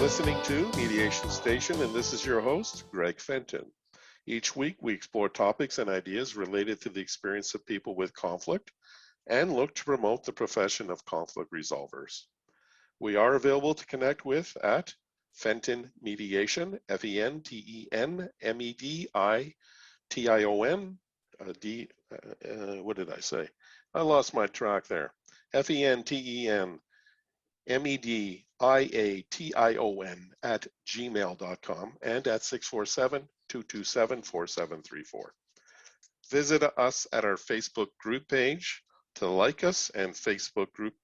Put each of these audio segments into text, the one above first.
listening to Mediation Station, and this is your host, Greg Fenton. Each week, we explore topics and ideas related to the experience of people with conflict and look to promote the profession of conflict resolvers. We are available to connect with at Fenton Mediation, FentenMediation, what did I say? I lost my track there. FentenMediation at gmail.com and at 647-227-4734. Visit us at our Facebook group page to like us and Facebook group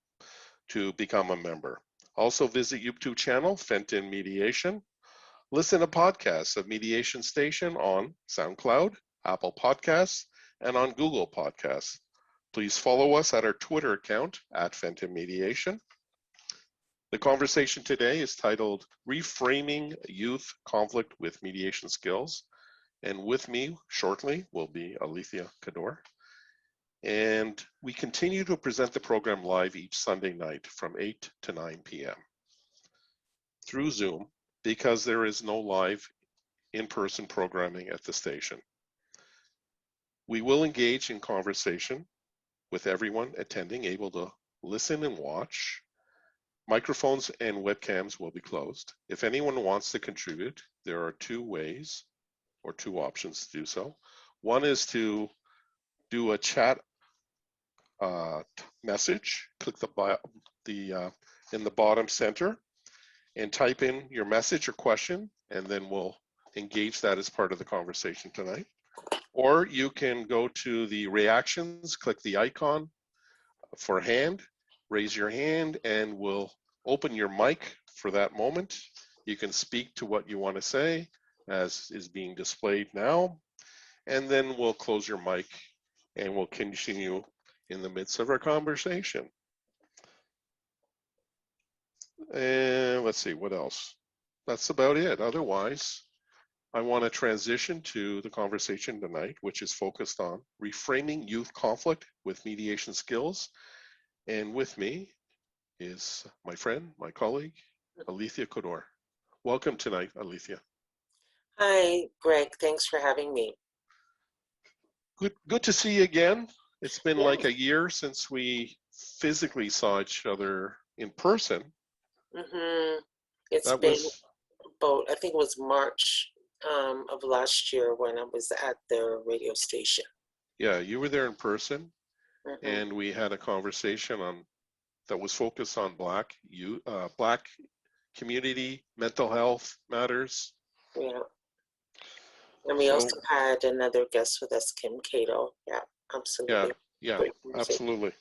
to become a member. Also visit YouTube channel, Fenton Mediation. Listen to podcasts of Mediation Station on SoundCloud, Apple Podcasts, and on Google Podcasts. Please follow us at our Twitter account at Fenton Mediation. The conversation today is titled Reframing Youth Conflict with Mediation Skills. And with me shortly will be Alethia Cadore. And we continue to present the program live each Sunday night from 8 to 9 p.m. through Zoom because there is no live in-person programming at the station. We will engage in conversation with everyone attending able to listen and watch. Microphones and webcams will be closed. If anyone wants to contribute, there are two ways or two options to do so. One is to do a chat message. Click in the bottom center and type in your message or question, and then we'll engage that as part of the conversation tonight. Or you can go to the reactions, click the icon for hand, raise your hand, and we'll open your mic for that moment. You can speak to what you want to say, as is being displayed now, and then we'll close your mic and we'll continue in the midst of our conversation. And let's see, what else? That's about it. Otherwise, I want to transition to the conversation tonight, which is focused on reframing youth conflict with mediation skills. And with me is my friend, my colleague, Alethia Cadore. Welcome tonight, Alethia. Hi, Greg. Thanks for having me. Good to see you again. It's been like a year since we physically saw each other in person. Mm-hmm. It's been about, I think it was March of last year when I was at the radio station. Yeah, you were there in person, and we had a conversation that was focused on Black community mental health matters. Yeah. And we also had another guest with us, Kim Cato. Yeah, absolutely. Yeah, absolutely.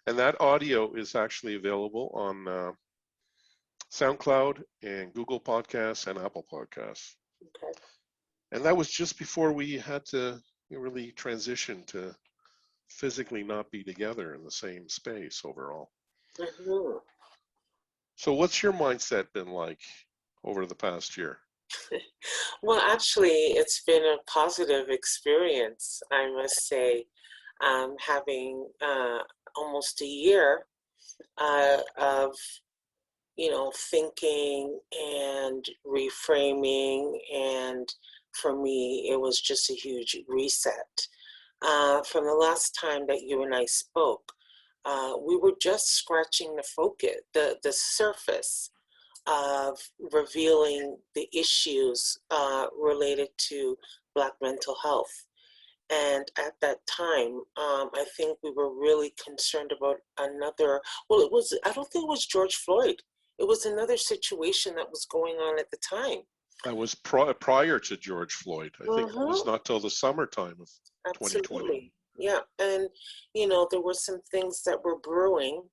And that audio is actually available on SoundCloud and Google Podcasts and Apple Podcasts. Okay. And that was just before we had to really transition to physically not be together in the same space overall. Mm-hmm. So what's your mindset been like over the past year? Well, actually, it's been a positive experience, I must say, having almost a year of, thinking and reframing. And for me, it was just a huge reset. From the last time that you and I spoke, we were just scratching the surface of revealing the issues related to Black mental health. And at that time, I think we were really concerned about I don't think it was George Floyd. It was another situation that was going on at the time. That was prior to George Floyd. I think it was not till the summertime of 2020. Absolutely. Yeah. And, there were some things that were brewing,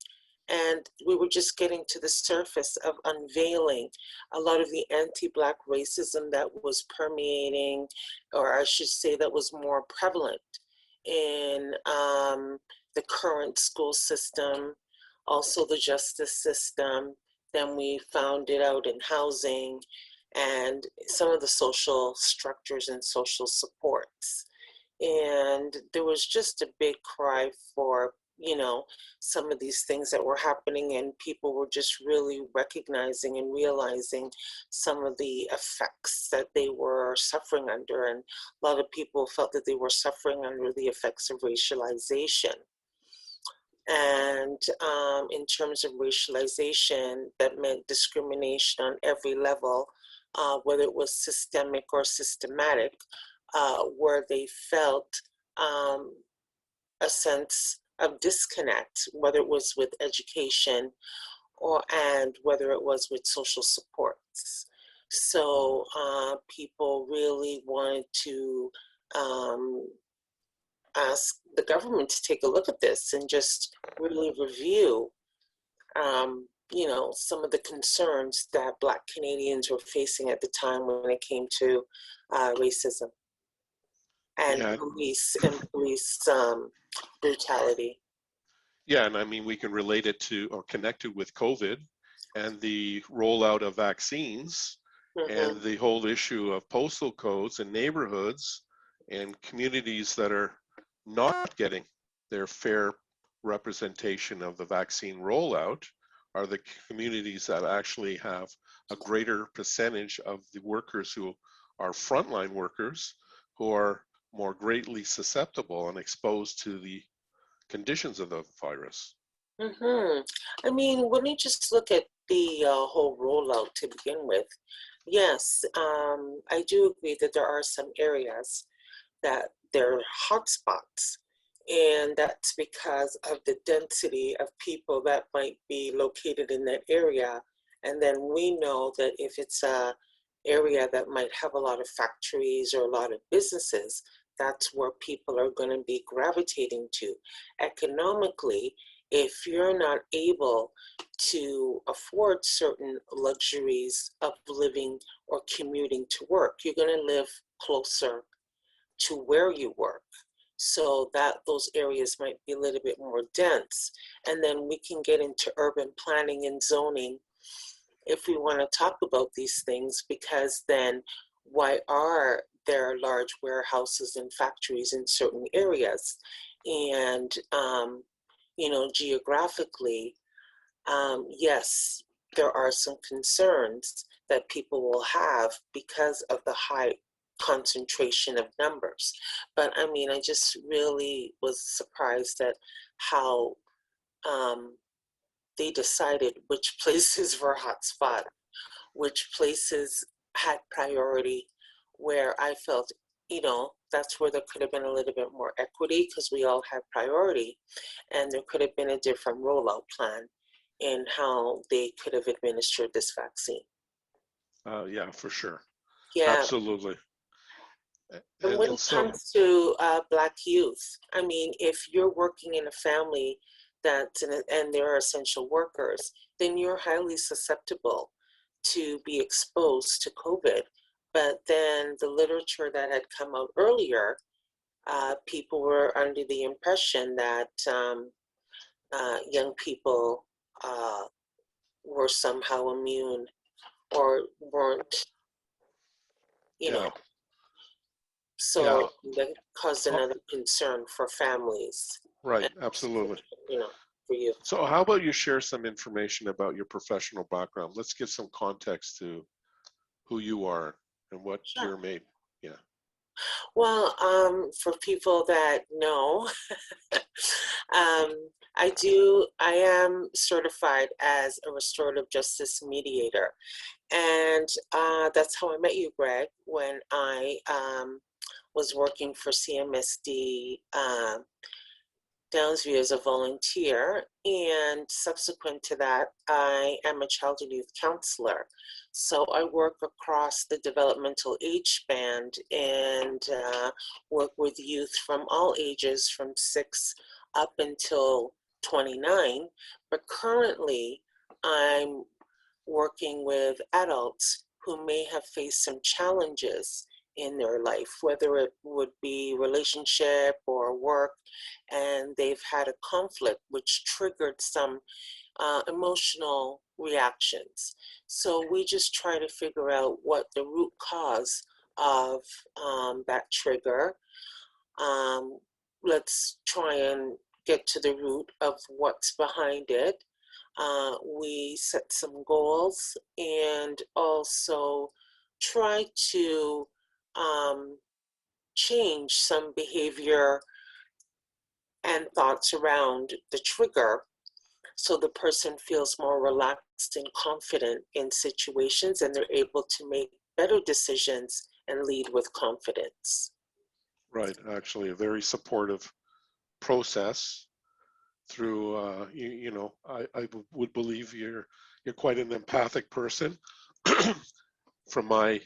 and we were just getting to the surface of unveiling a lot of the anti-Black racism that was permeating, or I should say that was more prevalent in the current school system, also the justice system. Then we found it out in housing and some of the social structures and social supports. And there was just a big cry for, some of these things that were happening, and people were just really recognizing and realizing some of the effects that they were suffering under. And a lot of people felt that they were suffering under the effects of racialization. And in terms of racialization, that meant discrimination on every level, whether it was systemic or systematic, where they felt a sense of disconnect, whether it was with education and whether it was with social supports. So people really wanted to ask the government to take a look at this and just really review, some of the concerns that Black Canadians were facing at the time when it came to racism and Yeah, police brutality. yeah, and I mean, we can relate it to or connect it with COVID and the rollout of vaccines and Mm-hmm. the whole issue of postal codes and neighborhoods and communities that are not getting their fair representation of the vaccine rollout are the communities that actually have a greater percentage of the workers who are frontline workers who are more greatly susceptible and exposed to the conditions of the virus. Mm-hmm. I mean, when you just look at the whole rollout to begin with, yes, I do agree that there are some areas that they're hotspots, and that's because of the density of people that might be located in that area. And then we know that if it's a area that might have a lot of factories or a lot of businesses, that's where people are going to be gravitating to. Economically, if you're not able to afford certain luxuries of living or commuting to work, you're going to live closer to where you work, so that those areas might be a little bit more dense. And then we can get into urban planning and zoning if we want to talk about these things, because then why are there large warehouses and factories in certain areas? And geographically, yes, there are some concerns that people will have because of the high concentration of numbers. But I mean, I just really was surprised at how they decided which places were hotspot, which places had priority, where I felt, that's where there could have been a little bit more equity because we all had priority, and there could have been a different rollout plan in how they could have administered this vaccine. Yeah, for sure. Yeah. Absolutely. And when And it so, comes to Black youth, I mean, if you're working in a family and there are essential workers, then you're highly susceptible to be exposed to COVID. But then the literature that had come out earlier, people were under the impression that young people were somehow immune or weren't, you know, yeah, yeah, so that caused oh, another concern for families right, and, absolutely. for you. So how about you share some information about your professional background? Let's give some context to who you are and what Sure. you're made. Yeah. Well, for people that know, um, I am certified as a restorative justice mediator. And that's how I met you, Greg, when I was working for CMSD Downsview as a volunteer, and subsequent to that, I am a child and youth counselor. So I work across the developmental age band and work with youth from all ages, from 6 up until 29. But currently, I'm working with adults who may have faced some challenges in their life, whether it would be relationship or work, and they've had a conflict which triggered some emotional reactions. So we just try to figure out what the root cause of that trigger. Let's try and get to the root of what's behind it. We set some goals and also try to change some behavior and thoughts around the trigger so the person feels more relaxed and confident in situations and they're able to make better decisions and lead with confidence. Right, actually, a very supportive process through, I would believe you're quite an empathic person from my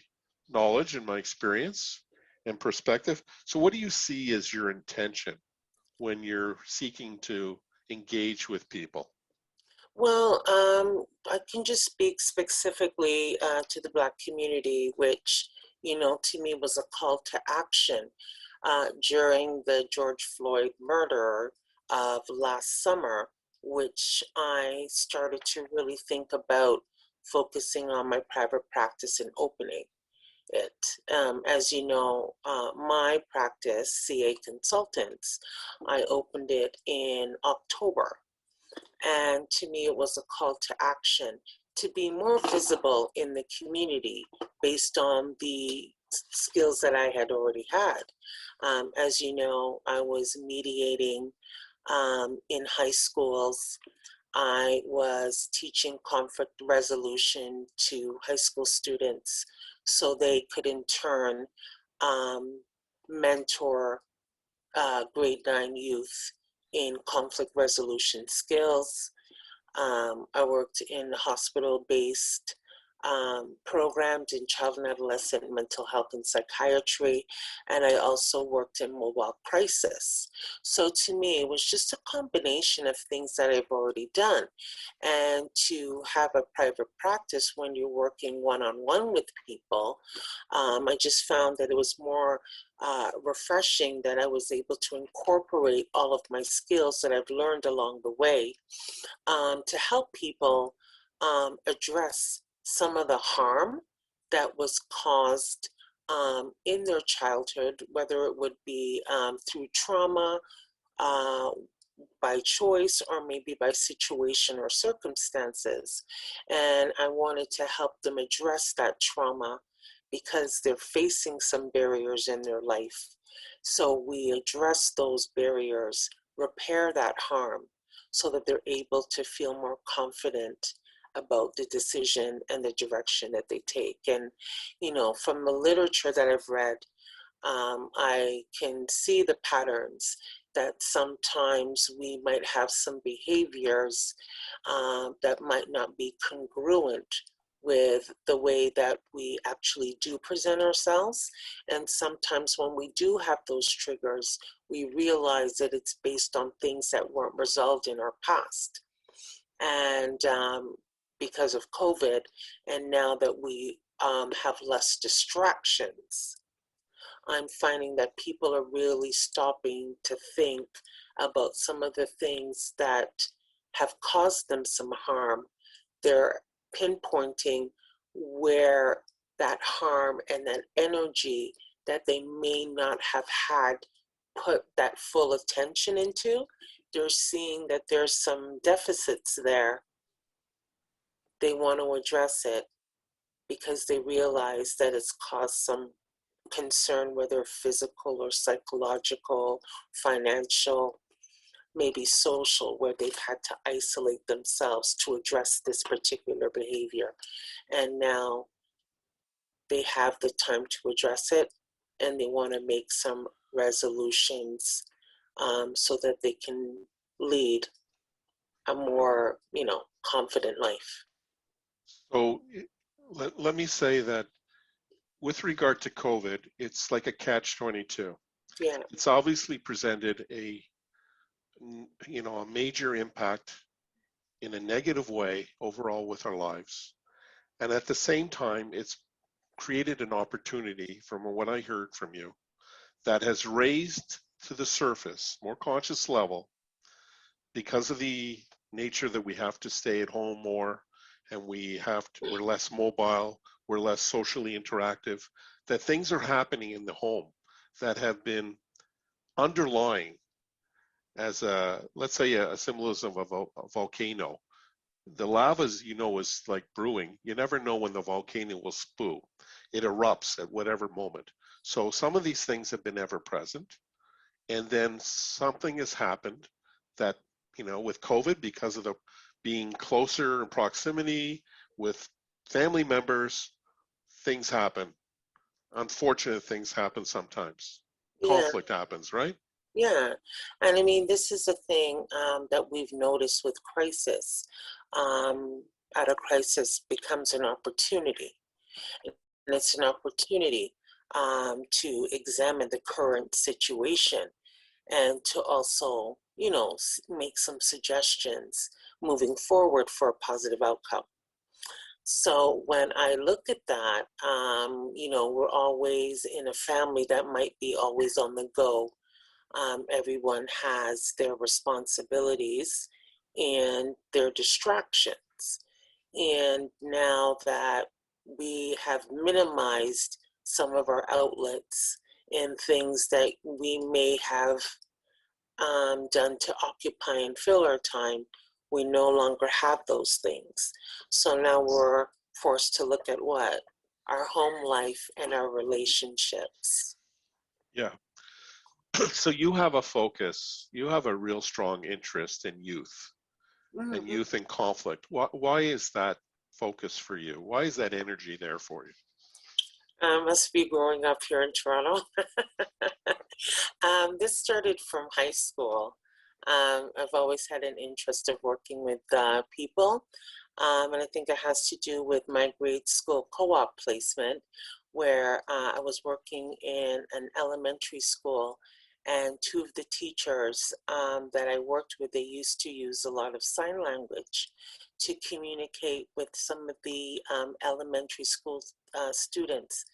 knowledge and my experience and perspective. So what do you see as your intention when you're seeking to engage with people? Well, I can just speak specifically to the Black community, which, to me was a call to action during the George Floyd murder of last summer, which I started to really think about focusing on my private practice and opening it. As you know, my practice, CA Consultants, I opened it in October. And to me, it was a call to action to be more visible in the community based on the skills that I had already had. As you know, I was mediating in high schools. I was teaching conflict resolution to high school students so they could in turn mentor grade 9 youth in conflict resolution skills. I worked in hospital-based programs in child and adolescent mental health and psychiatry, and I also worked in mobile crisis. So to me, it was just a combination of things that I've already done. And to have a private practice when you're working one-on-one with people, I just found that it was more refreshing that I was able to incorporate all of my skills that I've learned along the way to help people address some of the harm that was caused in their childhood, whether it would be through trauma, by choice, or maybe by situation or circumstances. And I wanted to help them address that trauma because they're facing some barriers in their life. So we address those barriers, repair that harm, so that they're able to feel more confident about the decision and the direction that they take. And, from the literature that I've read, I can see the patterns that sometimes we might have some behaviors that might not be congruent with the way that we actually do present ourselves. And sometimes when we do have those triggers, we realize that it's based on things that weren't resolved in our past. And because of COVID, and now that we have less distractions, I'm finding that people are really stopping to think about some of the things that have caused them some harm. They're pinpointing where that harm and that energy that they may not have had put that full attention into. They're seeing that there's some deficits there. They want to address it because they realize that it's caused some concern, whether physical or psychological, financial, maybe social, where they've had to isolate themselves to address this particular behavior. And now they have the time to address it, and they want to make some resolutions so that they can lead a more, confident life. So let me say that with regard to COVID, it's like a catch-22. Yeah. It's obviously presented a major impact in a negative way overall with our lives. And at the same time, it's created an opportunity, from what I heard from you, that has raised to the surface, more conscious level, because of the nature that we have to stay at home more, and we're less mobile, we're less socially interactive, that things are happening in the home that have been underlying as let's say a symbolism of a volcano. The lava, is like brewing. You never know when the volcano will spew. It erupts at whatever moment. So some of these things have been ever present, and then something has happened that, with COVID, because of the being closer in proximity with family members, things happen. Unfortunate things happen sometimes. Yeah, Conflict happens, right? yeah. And I mean, this is a thing that we've noticed with crisis. Um, Out of crisis becomes an opportunity. And it's an opportunity to examine the current situation and to also, make some suggestions moving forward for a positive outcome. So when I look at that, we're always in a family that might be always on the go. Everyone has their responsibilities and their distractions. And now that we have minimized some of our outlets and things that we may have done to occupy and fill our time, we no longer have those things. So now we're forced to look at what? Our home life and our relationships. Yeah. So you have a focus, you have a real strong interest in youth and Mm-hmm. youth in conflict. Why is that focus for you? Why is that energy there for you? Must be growing up here in Toronto. This started from high school. I've always had an interest of working with people, and I think it has to do with my grade school co-op placement, where I was working in an elementary school, and two of the teachers that I worked with, they used to use a lot of sign language to communicate with some of the elementary school students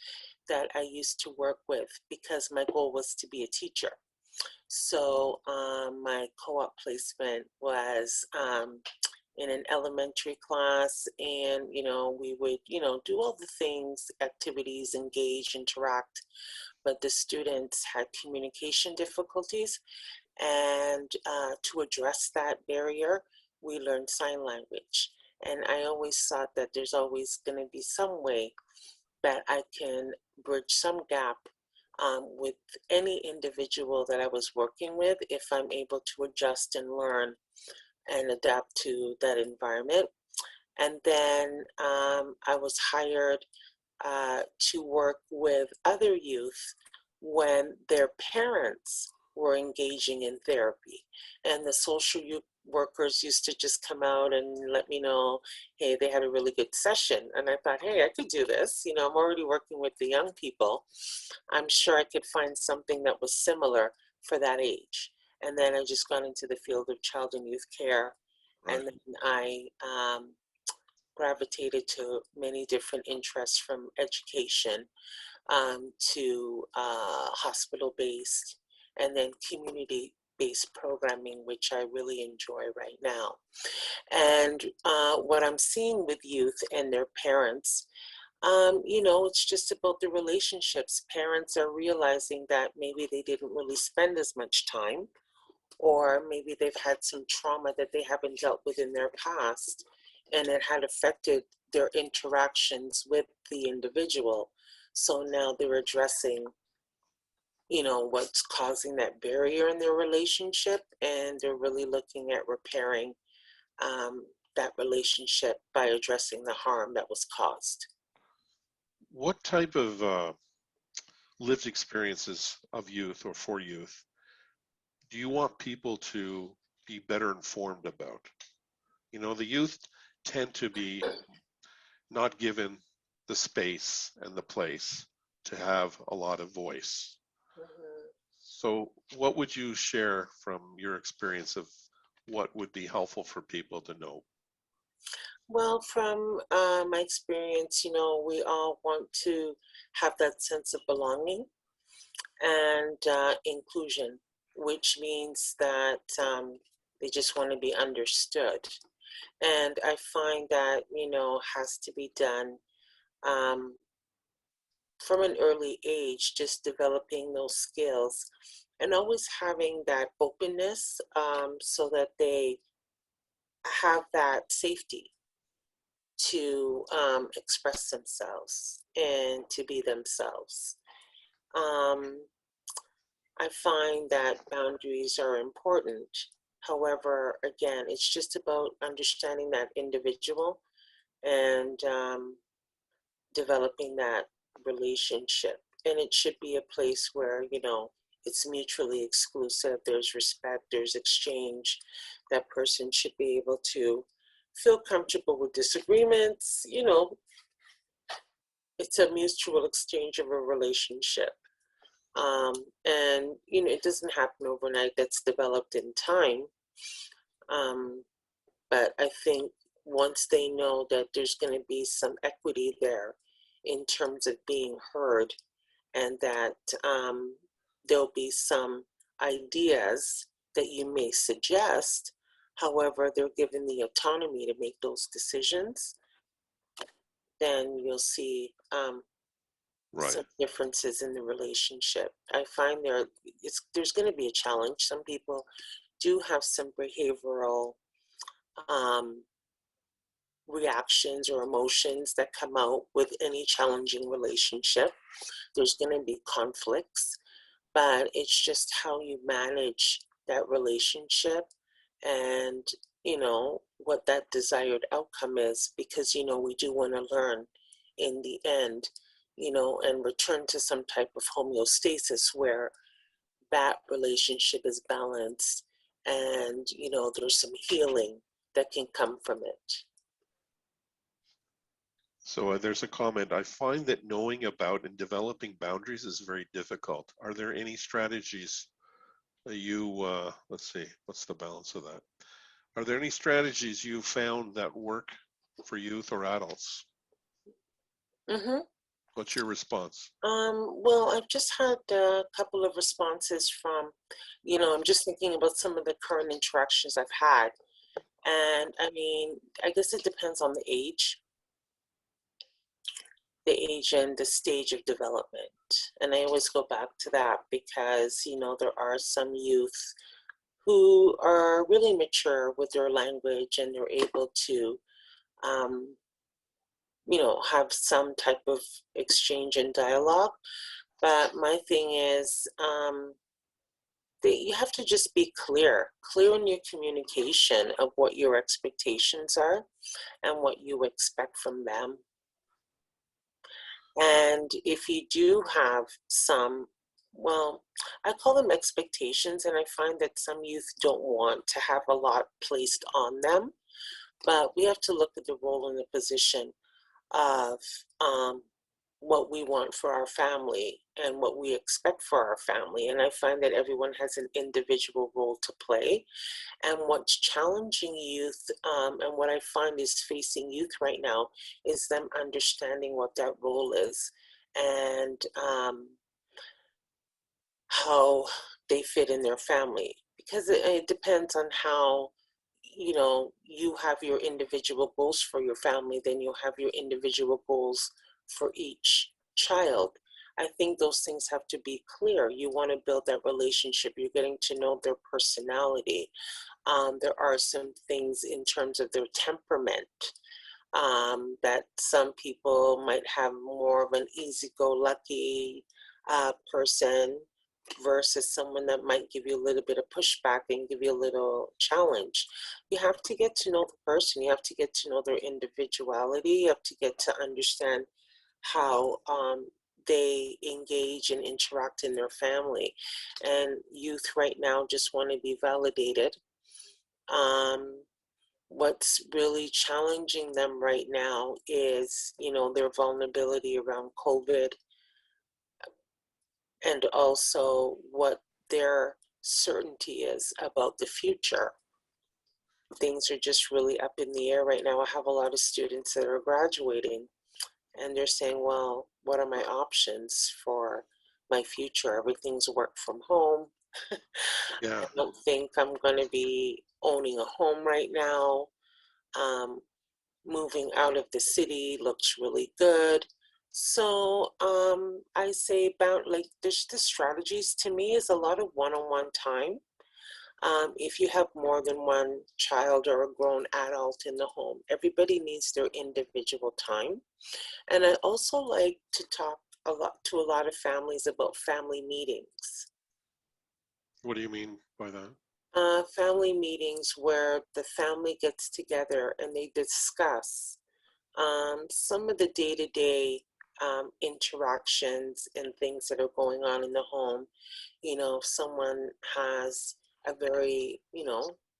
that I used to work with because my goal was to be a teacher. So my co-op placement was in an elementary class, and we would do all the things, activities, engage, interact, but the students had communication difficulties, and to address that barrier, we learned sign language. And I always thought that there's always going to be some way that I can bridge some gap with any individual that I was working with if I'm able to adjust and learn and adapt to that environment. And then I was hired to work with other youth when their parents were engaging in therapy. And the social youth workers used to just come out and let me know, hey, they had a really good session. And I thought, hey, I could do this. I'm already working with the young people. I'm sure I could find something that was similar for that age. And then I just got into the field of child and youth care. Right. And then I gravitated to many different interests from education to hospital-based and then community-based programming, which I really enjoy right now. And what I'm seeing with youth and their parents, it's just about the relationships. Parents are realizing that maybe they didn't really spend as much time, or maybe they've had some trauma that they haven't dealt with in their past, and it had affected their interactions with the individual. So now they're addressing, what's causing that barrier in their relationship, and they're really looking at repairing that relationship by addressing the harm that was caused. What type of lived experiences of youth or for youth do you want people to be better informed about? The youth tend to be not given the space and the place to have a lot of voice. Mhm. So, what would you share from your experience of what would be helpful for people to know? Well, from my experience, we all want to have that sense of belonging and inclusion, which means that they just want to be understood. And I find that, has to be done um, from an early age, just developing those skills and always having that openness, so that they have that safety to express themselves and to be themselves. Um, I find that boundaries are important. However, again, it's just about understanding that individual and developing that relationship. And it should be a place where, it's mutually exclusive, there's respect, there's exchange. That person should be able to feel comfortable with disagreements. It's a mutual exchange of a relationship. And, it doesn't happen overnight, that's developed in time. But I think once they know that there's going to be some equity there in terms of being heard, and that there'll be some ideas that you may suggest, however, they're given the autonomy to make those decisions, then you'll see Right. some differences in the relationship. I find there's going to be a challenge. Some people do have some behavioral reactions or emotions that come out with any challenging relationship. There's going to be conflicts, but it's just how you manage that relationship and what that desired outcome is, because we do want to learn in the end, and return to some type of homeostasis where that relationship is balanced, and there's some healing that can come from it. So there's a comment. I find that knowing about and developing boundaries is very difficult. Are there any strategies that let's see, what's the balance of that? Are there any strategies you found that work for youth or adults? Mm-hmm. What's your response? Well, I've just had a couple of responses from, I'm just thinking about some of the current interactions I've had. And I mean, I guess it depends on the age and the stage of development. And I always go back to that because, there are some youth who are really mature with their language, and they're able to, um, have some type of exchange and dialogue. But my thing is, you have to just be clear in your communication of what your expectations are and what you expect from them. And if you do have some, well, I call them expectations, and I find that some youth don't want to have a lot placed on them, but we have to look at the role and the position of what we want for our family and what we expect for our family. And I find that everyone has an individual role to play. And what's challenging youth, and what I find is facing youth right now, is them understanding what that role is, and how they fit in their family. Because it depends on how, you have your individual goals for your family, then you'll have your individual goals for each child. I think those things have to be clear. You want to build that relationship. You're getting to know their personality. There are some things in terms of their temperament, that some people might have more of an easy-go-lucky person versus someone that might give you a little bit of pushback and give you a little challenge. You have to get to know the person. You have to get to know their individuality. You have to get to understand how they engage and interact in their family. And youth right now just want to be validated. What's really challenging them right now is, their vulnerability around COVID, and also what their certainty is about the future. Things are just really up in the air right now. I have a lot of students that are graduating, and they're saying, well, what are my options for my future? Everything's work from home. Yeah. I don't think I'm going to be owning a home right now. Moving out of the city looks really good. So I say about like the strategies to me is a lot of one-on-one time. If you have more than one child or a grown adult in the home, everybody needs their individual time. And I also like to talk a lot to a lot of families about family meetings. What do you mean by that? Family meetings where the family gets together and they discuss some of the day-to-day interactions and things that are going on in the home. You know, if someone has a very,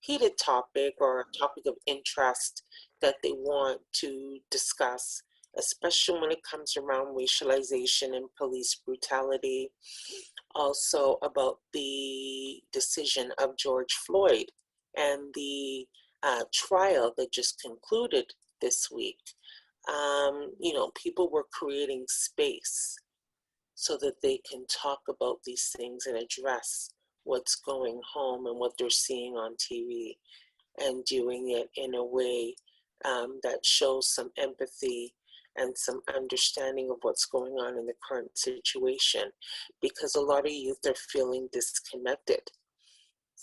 heated topic or a topic of interest that they want to discuss, especially when it comes around racialization and police brutality, also about the decision of George Floyd and the trial that just concluded this week. People were creating space so that they can talk about these things and address what's going home and what they're seeing on TV, and doing it in a way that shows some empathy and some understanding of what's going on in the current situation, because a lot of youth are feeling disconnected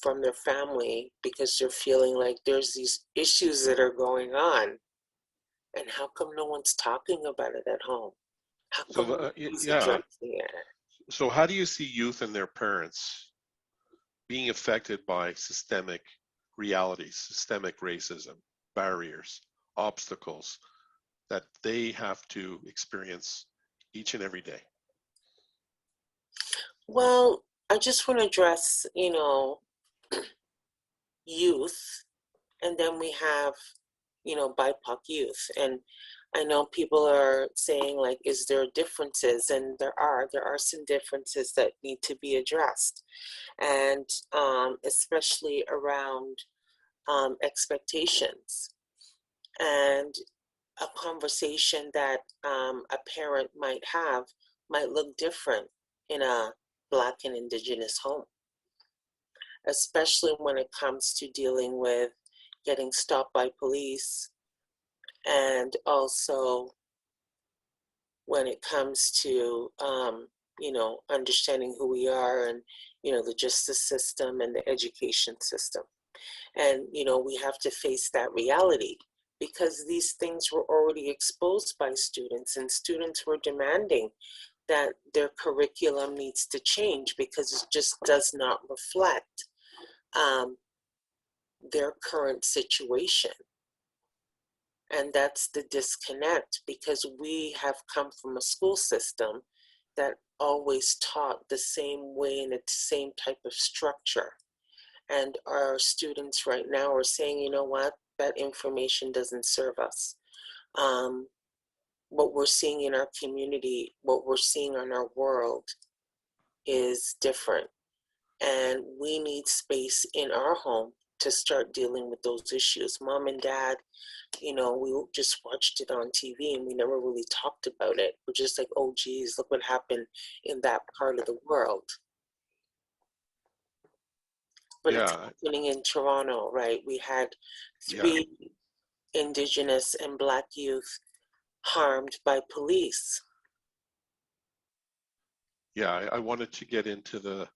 from their family because they're feeling like there's these issues that are going on, and how come no one's talking about it at home? How So, come nobody's yeah. addressing it? So, how do you see youth and their parents being affected by systemic realities, systemic racism, barriers, obstacles that they have to experience each and every day? Well, I just want to address, youth, and then we have, BIPOC youth. And I know people are saying, like, is there differences? And there are some differences that need to be addressed. And especially around expectations. And a conversation that a parent might have might look different in a Black and Indigenous home, especially when it comes to dealing with getting stopped by police, and also when it comes to understanding who we are, and the justice system and the education system. And we have to face that reality, because these things were already exposed by students, and students were demanding that their curriculum needs to change because it just does not reflect their current situation. And that's the disconnect, because we have come from a school system that always taught the same way and the same type of structure. And our students right now are saying, you know what, that information doesn't serve us. What we're seeing in our community, what we're seeing in our world is different. And we need space in our home to start dealing with those issues. Mom and dad, we just watched it on TV and we never really talked about it. We're just like, oh, geez, look what happened in that part of the world. But it's Yeah, happening in Toronto, right? We had yeah, 3 Indigenous and Black youth harmed by police. yeah. I wanted to get into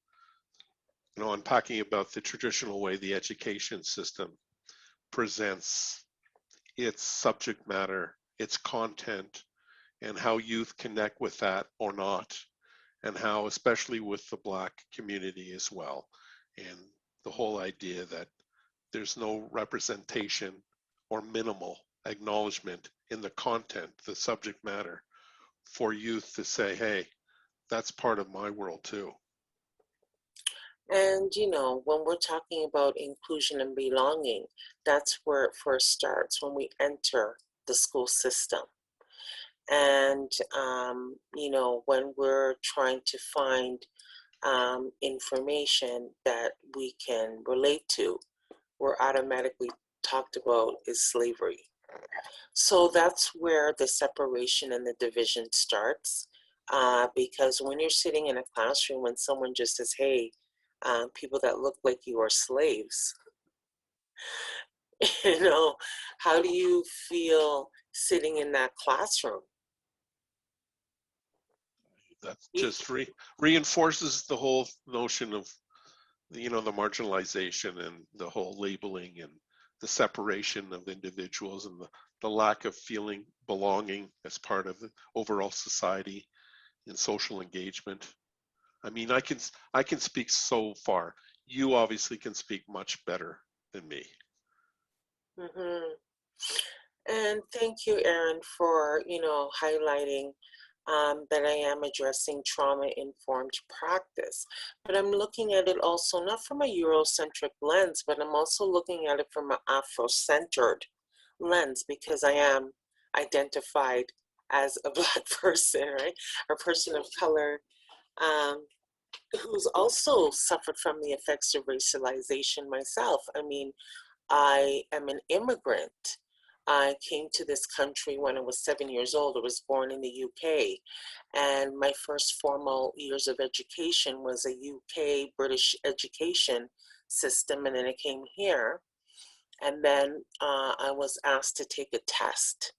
unpacking about the traditional way the education system presents its subject matter, its content, and how youth connect with that or not, and how, especially with the Black community as well, and the whole idea that there's no representation or minimal acknowledgement in the content, the subject matter, for youth to say, hey, that's part of my world too. And, when we're talking about inclusion and belonging, that's where it first starts, when we enter the school system. And, when we're trying to find information that we can relate to, we're automatically talked about is slavery. So that's where the separation and the division starts. Because when you're sitting in a classroom and someone just says, hey, people that look like you are slaves, you know, how do you feel sitting in that classroom? that just reinforces the whole notion of, the marginalization and the whole labeling and the separation of individuals and the lack of feeling belonging as part of the overall society and social engagement. I mean, I can speak so far. You obviously can speak much better than me. Mm-hmm. And thank you, Aaron, for highlighting that I am addressing trauma-informed practice. But I'm looking at it also not from a Eurocentric lens, but I'm also looking at it from an Afro-centered lens, because I am identified as a Black person, right? A person of color, who's also suffered from the effects of racialization myself. I mean, I am an immigrant. I came to this country when I was 7 years old. I was born in the UK, and my first formal years of education was a UK British education system, and then I came here, and then I was asked to take a test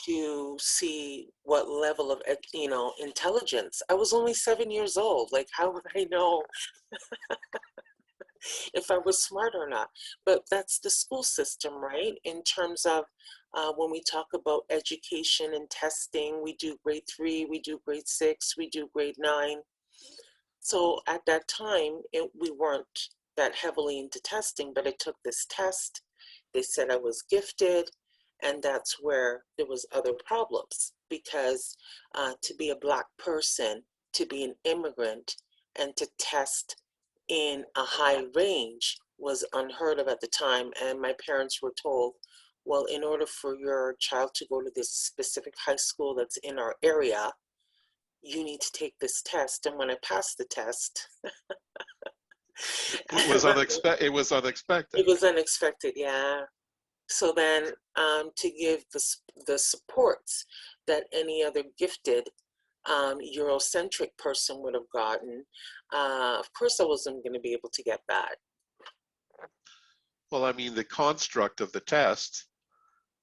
to see what level of intelligence. I was only 7 years old. Like, how would I know if I was smart or not? But that's the school system, right? In terms of when we talk about education and testing, we do grade 3, we do grade 6, we do grade 9. So at that time, we weren't that heavily into testing, but I took this test. They said I was gifted, and that's where there was other problems, because to be a Black person, to be an immigrant, and to test in a high range was unheard of at the time. And my parents were told, well, in order for your child to go to this specific high school that's in our area, you need to take this test. And when I passed the test, it was unexpected. It was unexpected. It was unexpected, yeah. So then, to give the supports that any other gifted Eurocentric person would have gotten, of course I wasn't going to be able to get that. Well, I mean, the construct of the test,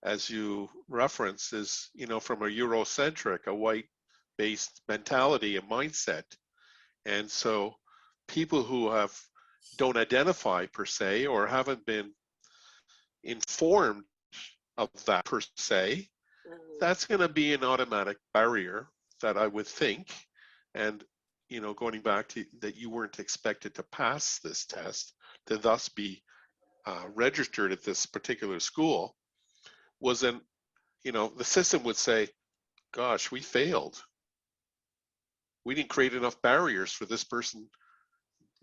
as you reference, is, from a Eurocentric, a white-based mentality and mindset. And so people who don't identify per se, or haven't been informed of that per se, that's going to be an automatic barrier that I would think. And, going back to that, you weren't expected to pass this test to thus be registered at this particular school, the system would say, gosh, we failed. We didn't create enough barriers for this person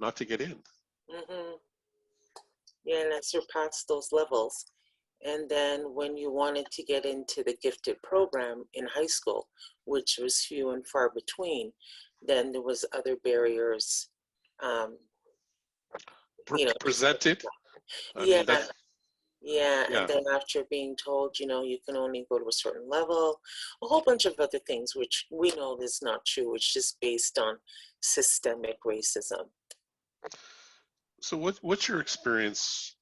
not to get in. Mm-hmm. Yeah, and I surpassed those levels. And then when you wanted to get into the gifted program in high school, which was few and far between, then there was other barriers. Presented. Yeah. And then after being told, you can only go to a certain level, a whole bunch of other things, which we know is not true, which is based on systemic racism. So what's your experience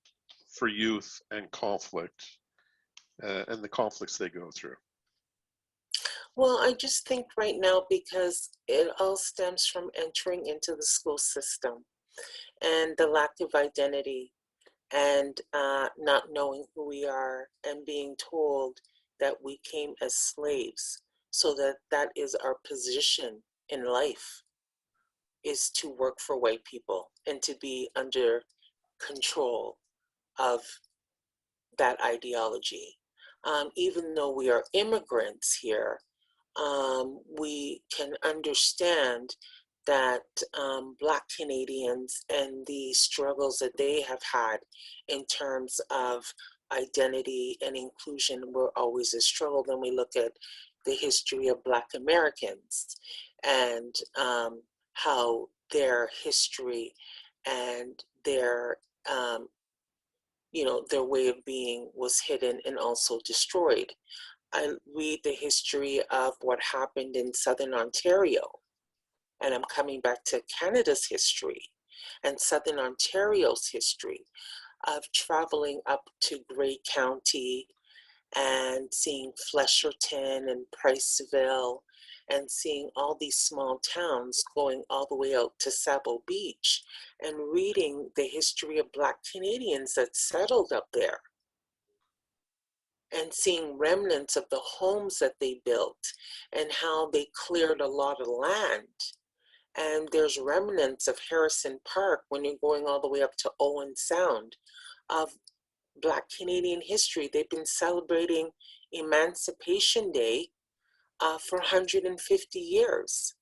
for youth and conflict and the conflicts they go through? Well, I just think right now, because it all stems from entering into the school system and the lack of identity, and not knowing who we are, and being told that we came as slaves, so that is our position in life, is to work for white people and to be under control of that ideology. Even though we are immigrants here, we can understand that Black Canadians and the struggles that they have had in terms of identity and inclusion were always a struggle. Then we look at the history of Black Americans and how their history and their way of being was hidden and also destroyed. I read the history of what happened in Southern Ontario, and I'm coming back to Canada's history and Southern Ontario's history of traveling up to Grey County and seeing Flesherton and Priceville and seeing all these small towns going all the way out to Sabo Beach and reading the history of Black Canadians that settled up there and seeing remnants of the homes that they built and how they cleared a lot of land. And there's remnants of Harrison Park when you're going all the way up to Owen Sound of Black Canadian history. They've been celebrating Emancipation Day for 150 years.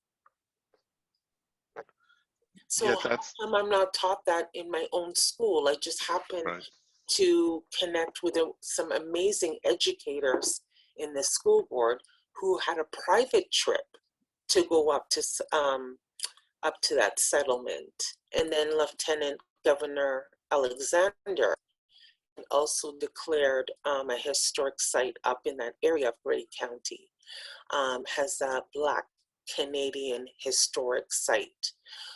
So Yeah, how that's come I'm not taught that in my own school? I just happen right. to connect with some amazing educators in the school board who had a private trip to go up to that settlement. And then Lieutenant Governor Alexander also declared a historic site up in that area of Grey County, has a Black Canadian historic site.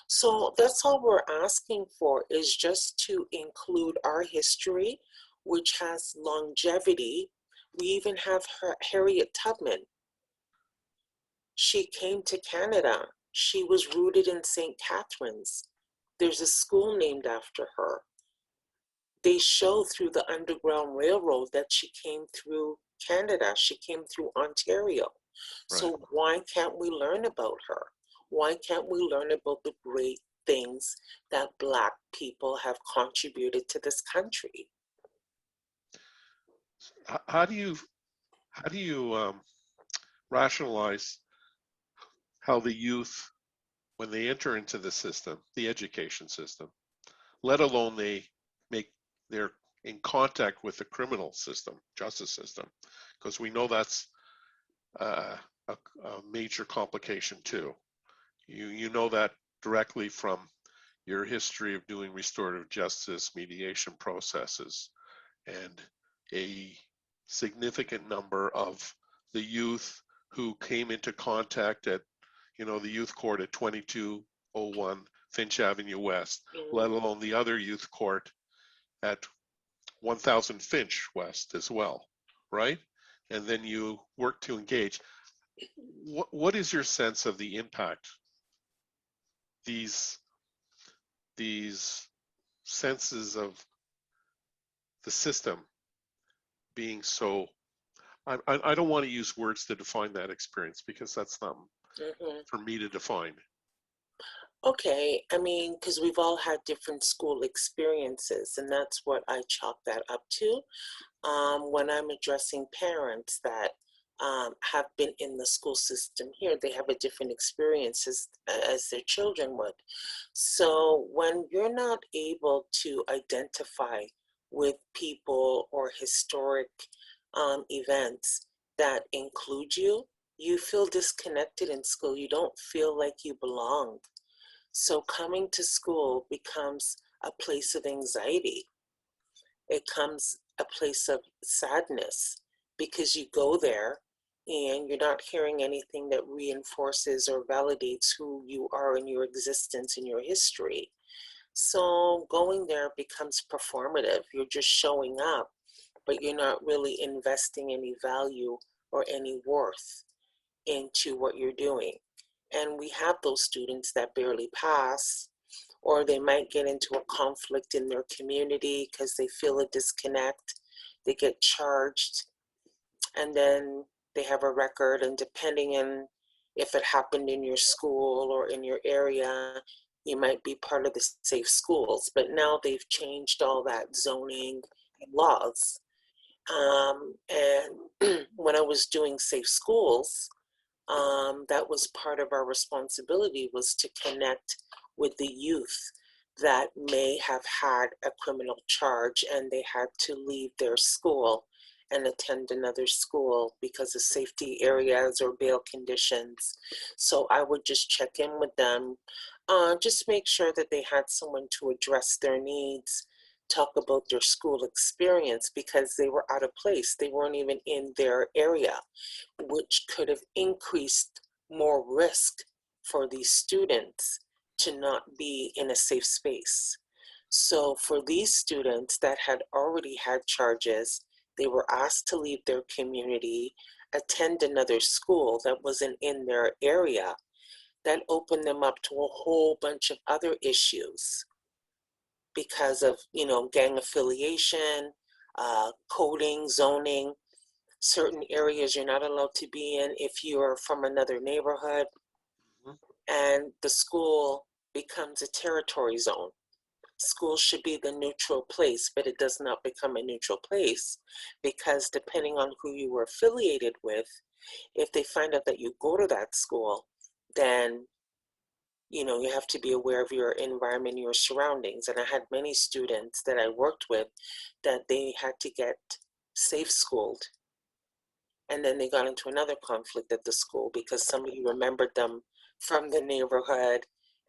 So that's all we're asking for, is just to include our history, which has longevity. We even have Harriet Tubman. She came to Canada. She was rooted in St. Catharines. There's a school named after her. They show through the Underground Railroad that she came through Canada. She came through Ontario. Right. So why can't we learn about her? Why can't we learn about the great things that Black people have contributed to this country? How do you rationalize how the youth, when they enter into the system, the education system, let alone they're in contact with the criminal system, justice system, because we know that's a major complication too. You know that directly from your history of doing restorative justice mediation processes, and a significant number of the youth who came into contact at the youth court at 2201 Finch Avenue West, let alone the other youth court at 1000 Finch West as well, right? And then you work to engage. What is your sense of the impact these senses of the system being so, I don't want to use words to define that experience because that's not for me to define. Okay, I mean, because we've all had different school experiences, and that's what I chalk that up to. When I'm addressing parents that have been in the school system here, they have a different experience as their children would. So when you're not able to identify with people or historic events that include you, you feel disconnected in school. You don't feel like you belong. So coming to school becomes a place of anxiety. It becomes a place of sadness because you go there and you're not hearing anything that reinforces or validates who you are in your existence and your history. So going there becomes performative. You're just showing up, but you're not really investing any value or any worth into what you're doing. And we have those students that barely pass, or they might get into a conflict in their community because they feel a disconnect. They get charged, and then they have a record, and depending on if it happened in your school or in your area, you might be part of the safe schools. But now they've changed all that zoning and laws. And when I was doing safe schools, that was part of our responsibility, was to connect with the youth that may have had a criminal charge and they had to leave their school and attend another school because of safety areas or bail conditions. So I would just check in with them, just make sure that they had someone to address their needs, talk about their school experience, because they were out of place. They weren't even in their area, which could have increased more risk for these students to not be in a safe space. So for these students that had already had charges, they were asked to leave their community attend another school that wasn't in their area, that opened them up to a whole bunch of other issues because of, gang affiliation, coding, zoning, certain areas you're not allowed to be in if you're from another neighborhood, and the school becomes a territory zone. School should be the neutral place, but it does not become a neutral place because depending on who you were affiliated with, if they find out that you go to that school, then you have to be aware of your environment, your surroundings. And I had many students that I worked with that they had to get safe schooled. And then they got into another conflict at the school because somebody remembered them from the neighborhood,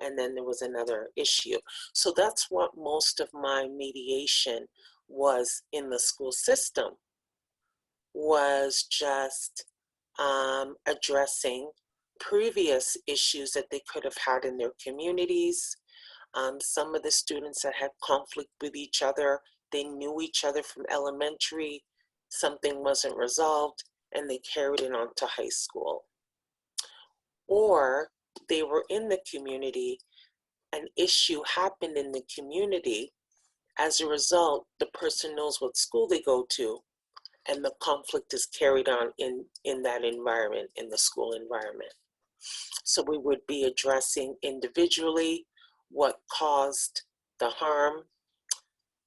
and then there was another issue. So that's what most of my mediation was in the school system, was just addressing previous issues that they could have had in their communities. Some of the students that had conflict with each other, they knew each other from elementary, something wasn't resolved, and they carried it on to high school. Or they were in the community, an issue happened in the community. As a result, the person knows what school they go to, and the conflict is carried on in that environment, in the school environment. So we would be addressing individually what caused the harm,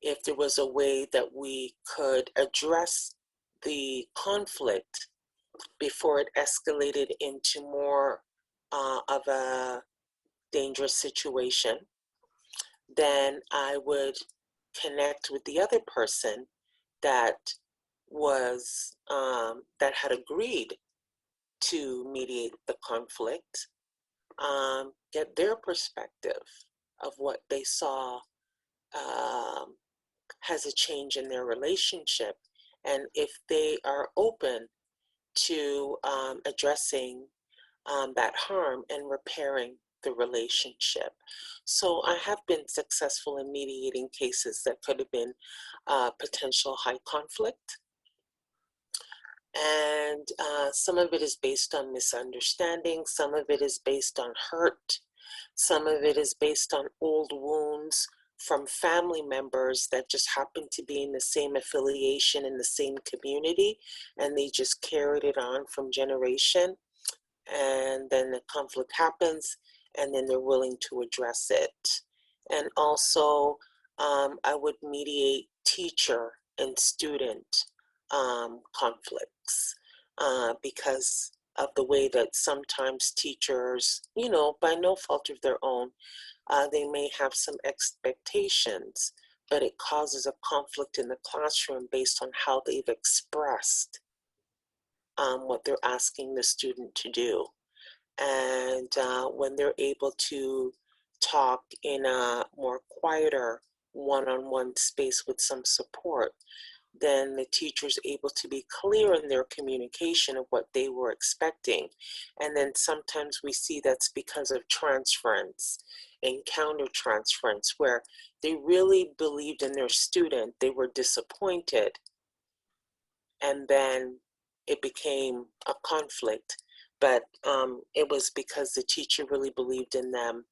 if there was a way that we could address the conflict before it escalated into more of a dangerous situation, then I would connect with the other person that was that had agreed to mediate the conflict, get their perspective of what they saw has a change in their relationship, and if they are open to addressing that harm and repairing the relationship. So I have been successful in mediating cases that could have been potential high conflict. And some of it is based on misunderstanding, some of it is based on hurt, some of it is based on old wounds from family members that just happen to be in the same affiliation in the same community, and they just carried it on from generation. And then the conflict happens, and then they're willing to address it. And also, I would mediate teacher and student conflicts because of the way that sometimes teachers, by no fault of their own, they may have some expectations, but it causes a conflict in the classroom based on how they've expressed what they're asking the student to do. And when they're able to talk in a more quieter one-on-one space with some support, then the teacher's able to be clear in their communication of what they were expecting. And then sometimes we see that's because of transference and counter-transference, where they really believed in their student, they were disappointed, and then it became a conflict. But it was because the teacher really believed in them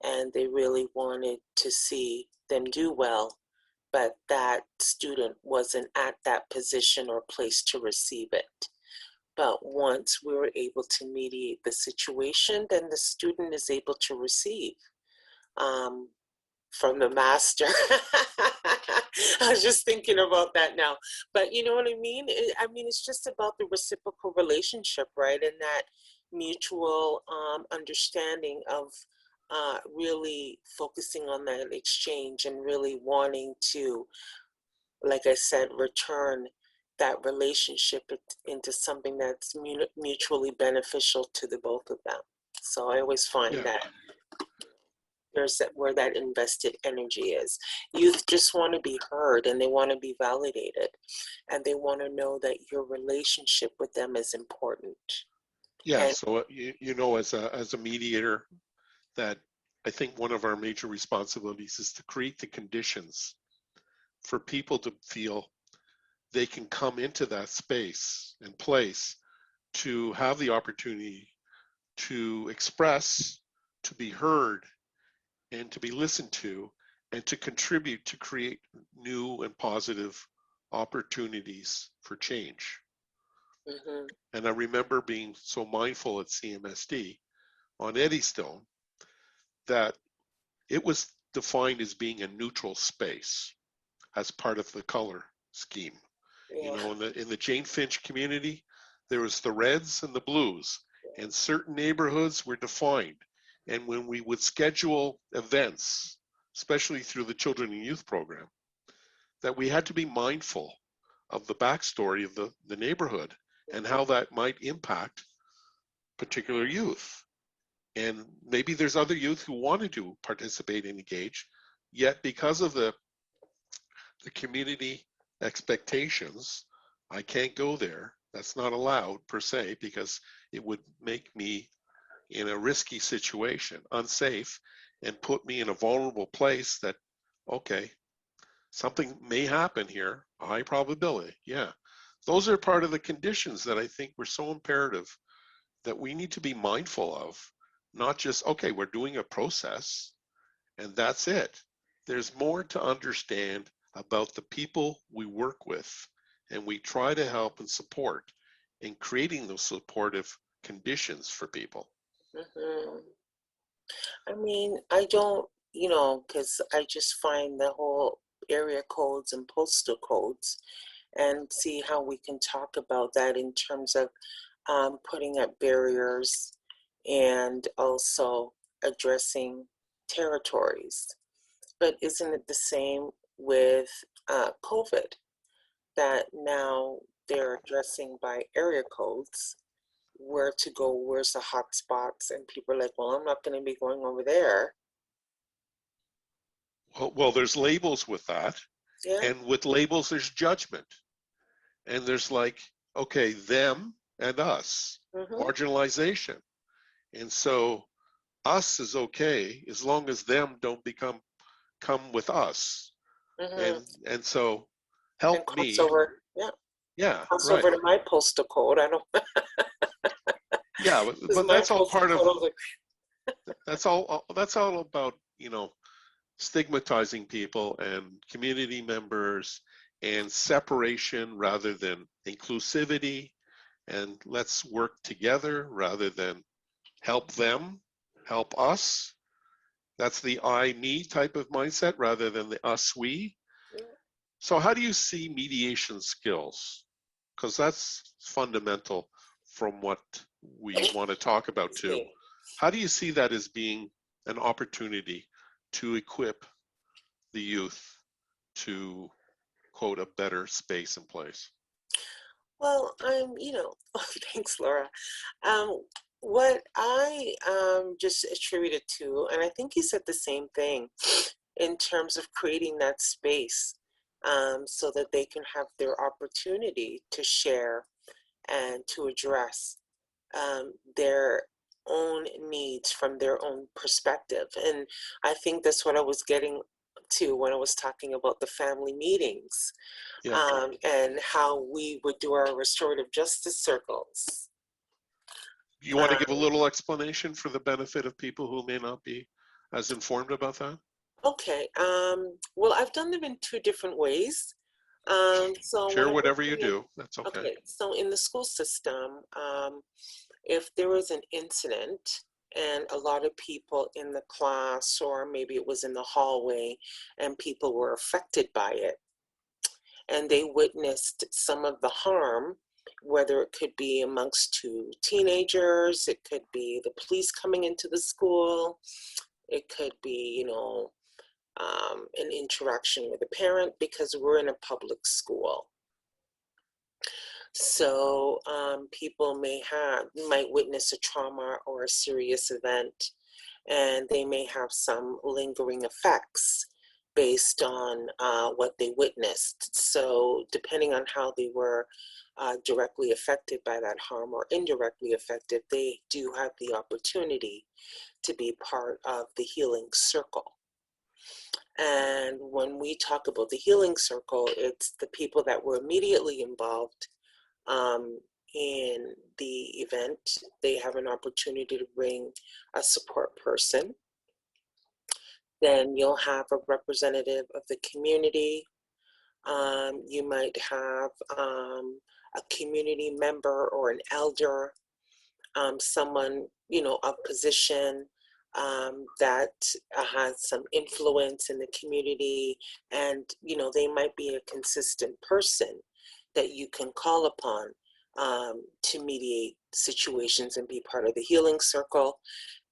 and they really wanted to see them do well, but that student wasn't at that position or place to receive it. But once we were able to mediate the situation, then the student is able to receive from the master. I was just thinking about that now. But you know what I mean? It's just about the reciprocal relationship, right? And that mutual understanding of really focusing on that exchange and really wanting to, like I said, return that relationship into something that's mutually beneficial to the both of them. So I always find that there's where that invested energy is. Youth just want to be heard, and they want to be validated, and they want to know that your relationship with them is important. Yeah, and so as a mediator, that I think one of our major responsibilities is to create the conditions for people to feel they can come into that space and place to have the opportunity to express, to be heard, and to be listened to, and to contribute to create new and positive opportunities for change. Mm-hmm. And I remember being so mindful at CMSD on Eddystone that it was defined as being a neutral space as part of the color scheme. You Yeah. know, in the Jane Finch community, there was the reds and the blues, and certain neighborhoods were defined. And when we would schedule events, especially through the children and youth program, that we had to be mindful of the backstory of the neighborhood and how that might impact particular youth. And maybe there's other youth who wanted to participate and engage, yet because of the community expectations, I can't go there. That's not allowed per se, because it would make me in a risky situation, unsafe, and put me in a vulnerable place that, okay, something may happen here, a high probability. Yeah. Those are part of the conditions that I think were so imperative that we need to be mindful of, not just, okay, we're doing a process and that's it. There's more to understand about the people we work with, and we try to help and support in creating those supportive conditions for people. Mm-hmm. I mean, I don't, because I just find the whole area codes and postal codes and see how we can talk about that in terms of putting up barriers and also addressing territories. But isn't it the same with COVID, that now they're addressing by area codes where to go, where's the hot spots, and people are like, well, I'm not going to be going over there. Well, there's labels with that, Yeah. and with labels, there's judgment. And there's like, okay, them and us, Mm-hmm. marginalization. And so us is okay as long as them don't come with us. Mm-hmm. And so And help cross me. over, yeah, Yeah, cross over right. to my postal code. I don't, Yeah, because but my that's all postal part code, of, I was like, that's all about, stigmatizing people and community members and separation rather than inclusivity, and let's work together rather than help them, help us. That's the I me type of mindset rather than the us we. So how do you see mediation skills? Because that's fundamental from what we want to talk about too. see. How do you see that as being an opportunity to equip the youth to, quote, a better space and place? Well, thanks, Laura. Um, what I just attributed to, and I think you said the same thing in terms of creating that space so that they can have their opportunity to share and to address their own needs from their own perspective. And I think that's what I was getting to when I was talking about the family meetings, Yeah. and how we would do our restorative justice circles. You want to give a little explanation for the benefit of people who may not be as informed about that? Okay, well, I've done them in two different ways. So when Share I was whatever you in, do. That's okay. okay, so in the school system, if there was an incident and a lot of people in the class, or maybe it was in the hallway, and people were affected by it, and they witnessed some of the harm, whether it could be amongst two teenagers, it could be the police coming into the school, it could be, an interaction with a parent, because we're in a public school. So people might witness a trauma or a serious event, and they may have some lingering effects based on what they witnessed. So depending on how they were directly affected by that harm or indirectly affected, they do have the opportunity to be part of the healing circle. And when we talk about the healing circle, it's the people that were immediately involved in the event, they have an opportunity to bring a support person. Then you'll have a representative of the community. You might have a community member or an elder, someone, of position that has some influence in the community, and they might be a consistent person that you can call upon to mediate situations and be part of the healing circle.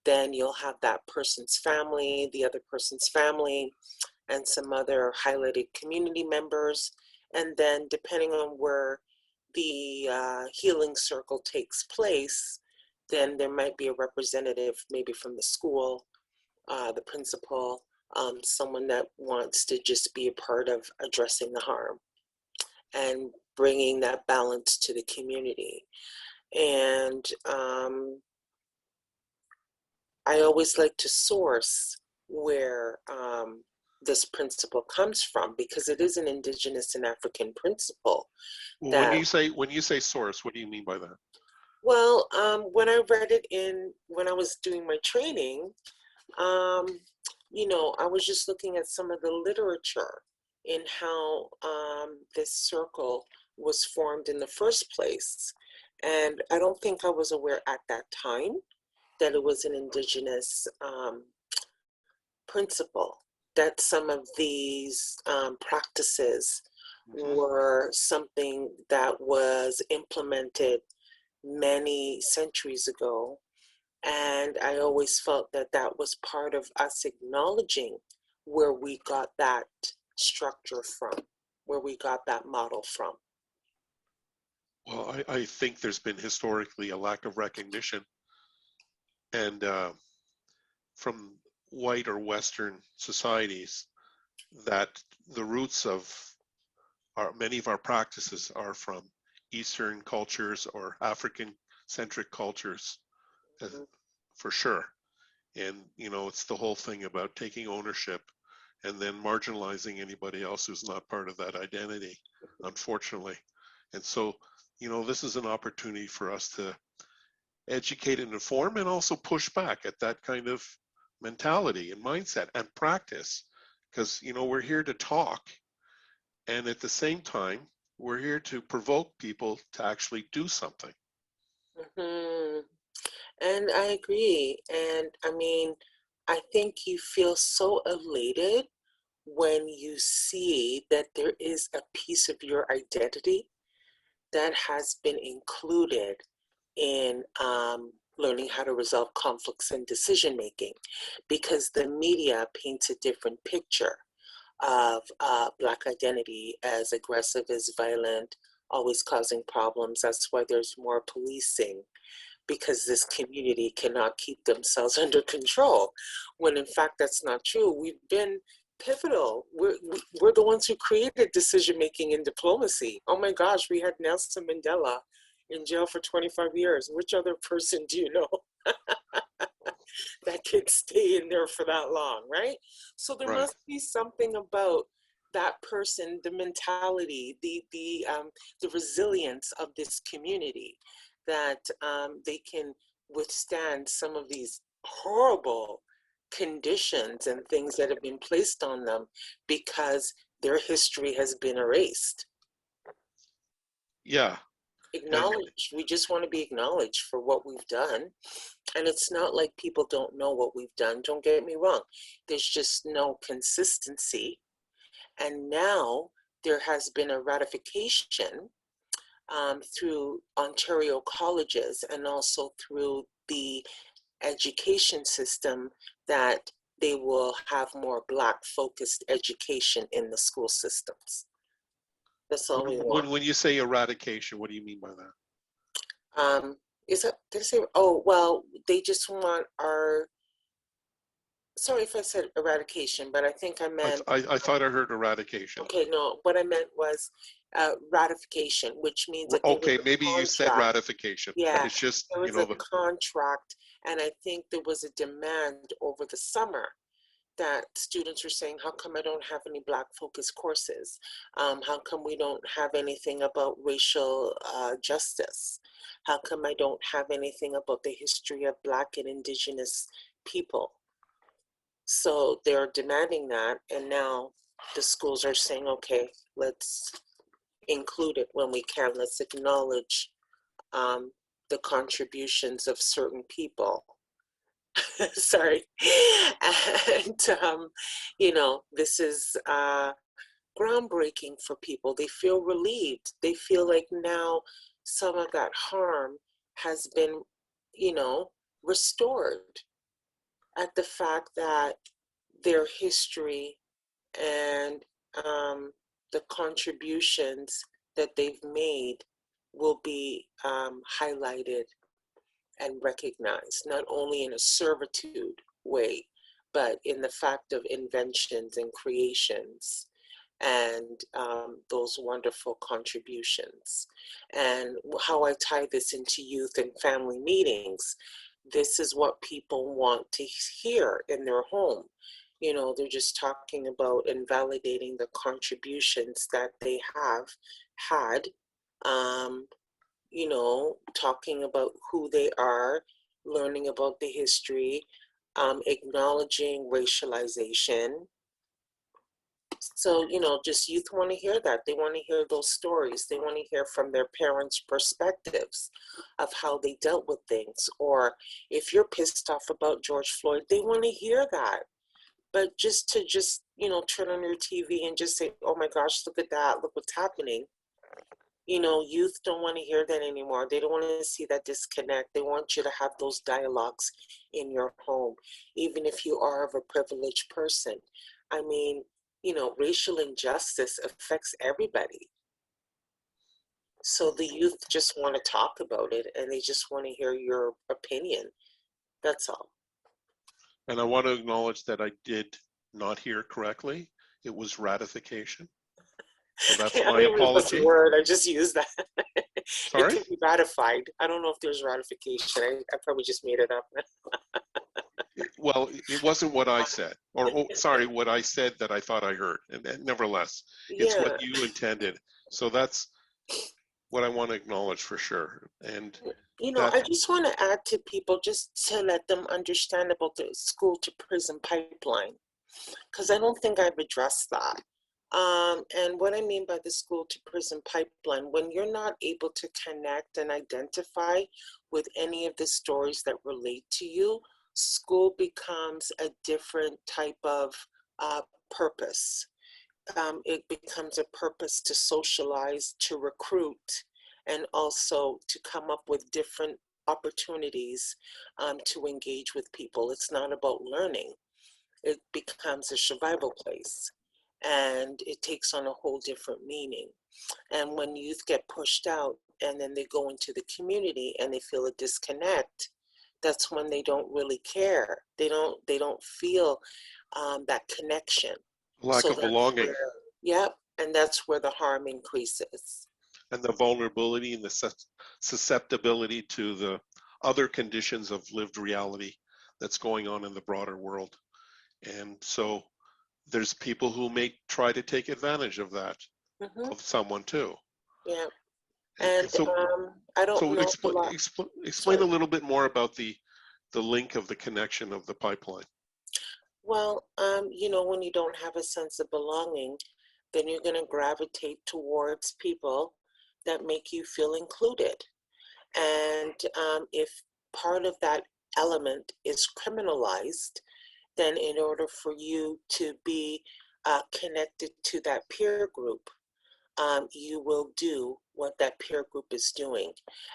Then you'll have that person's family, the other person's family, and some other highlighted community members. And then depending on where the healing circle takes place, then there might be a representative maybe from the school, the principal, someone that wants to just be a part of addressing the harm and bringing that balance to the community. And I always like to source where this principle comes from, because it is an Indigenous and African principle. When you say source, what do you mean by that? Well, when I read it when I was doing my training, I was just looking at some of the literature in how this circle was formed in the first place. And I don't think I was aware at that time that it was an Indigenous principle, that some of these practices were something that was implemented many centuries ago. And I always felt that that was part of us acknowledging where we got that structure from, where we got that model from. Well, I think there's been historically a lack of recognition, and from white or Western societies, that the roots of many of our practices are from Eastern cultures or African-centric cultures, for sure. And, it's the whole thing about taking ownership and then marginalizing anybody else who's not part of that identity, unfortunately. And so, this is an opportunity for us to educate and inform, and also push back at that kind of mentality and mindset and practice, because we're here to talk, and at the same time we're here to provoke people to actually do something. And I agree. And I think you feel so elated when you see that there is a piece of your identity that has been included in learning how to resolve conflicts and decision making, because the media paints a different picture of Black identity as aggressive, as violent, always causing problems. That's why there's more policing, because this community cannot keep themselves under control, when in fact that's not true. We've been pivotal. We're the ones who created decision making in diplomacy. Oh my gosh, we had Nelson Mandela in jail for 25 years. Which other person do you know that can stay in there for that long, right? So there must be something about that person, the mentality, the resilience of this community, that they can withstand some of these horrible conditions and things that have been placed on them, because their history has been erased. Yeah. Acknowledged. We just want to be acknowledged for what we've done. And it's not like people don't know what we've done. Don't get me wrong. There's just no consistency. And now there has been a ratification through Ontario colleges and also through the education system, that they will have more Black focused education in the school systems. That's all we want. When you say eradication, what do you mean by that? Is that, did I say, oh, well, they just want our, sorry if I said eradication, but I think I meant. I thought I heard eradication. Okay, no, what I meant was ratification, which means that okay, maybe you said ratification. Yeah, it's just, there was a contract, and I think there was a demand over the summer that students are saying, how come I don't have any Black focused courses? How come we don't have anything about racial justice? How come I don't have anything about the history of Black and Indigenous people? So they're demanding that, and now the schools are saying, okay, let's include it when we can. Let's acknowledge the contributions of certain people. Sorry. And, this is groundbreaking for people. They feel relieved. They feel like now some of that harm has been, restored at the fact that their history and the contributions that they've made will be highlighted and recognized, not only in a servitude way, but in the fact of inventions and creations and those wonderful contributions. And how I tie this into youth and family meetings, this is what people want to hear in their home. They're just talking about and validating the contributions that they have had, talking about who they are, learning about the history, acknowledging racialization. So, just youth want to hear that. They want to hear those stories. They want to hear from their parents' perspectives of how they dealt with things. Or if you're pissed off about George Floyd, they want to hear that. But just to turn on your TV and just say, oh my gosh, look at that, look what's happening. Youth don't want to hear that anymore. They don't want to see that disconnect. They want you to have those dialogues in your home, even if you are of a privileged person. I mean, racial injustice affects everybody. So the youth just want to talk about it, and they just want to hear your opinion. That's all. And I want to acknowledge that I did not hear correctly. It was ratification. So that's my apology. The word. I just used that. Sorry? It can be ratified. I don't know if there's ratification. I probably just made it up. Well, it wasn't what I said, or what I said that I thought I heard. And nevertheless, it's what you intended. So that's what I want to acknowledge for sure. And I just want to add to people just to let them understand about the school to prison pipeline, because I don't think I've addressed that. And what I mean by the school to prison pipeline, when you're not able to connect and identify with any of the stories that relate to you, school becomes a different type of purpose. It becomes a purpose to socialize, to recruit, and also to come up with different opportunities to engage with people. It's not about learning. It becomes a survival place, and it takes on a whole different meaning. And when youth get pushed out and then they go into the community and they feel a disconnect, that's when they don't really care. They don't feel that connection. lack of belonging. Yep, and that's where the harm increases. And the vulnerability and the susceptibility to the other conditions of lived reality that's going on in the broader world. And so there's people who may try to take advantage of that, of someone too. Yeah. And so, I don't know. Explain a little bit more about the link of the connection of the pipeline. Well, when you don't have a sense of belonging, then you're going to gravitate towards people that make you feel included. And if part of that element is criminalized, then in order for you to be connected to that peer group, you will do what that peer group is doing.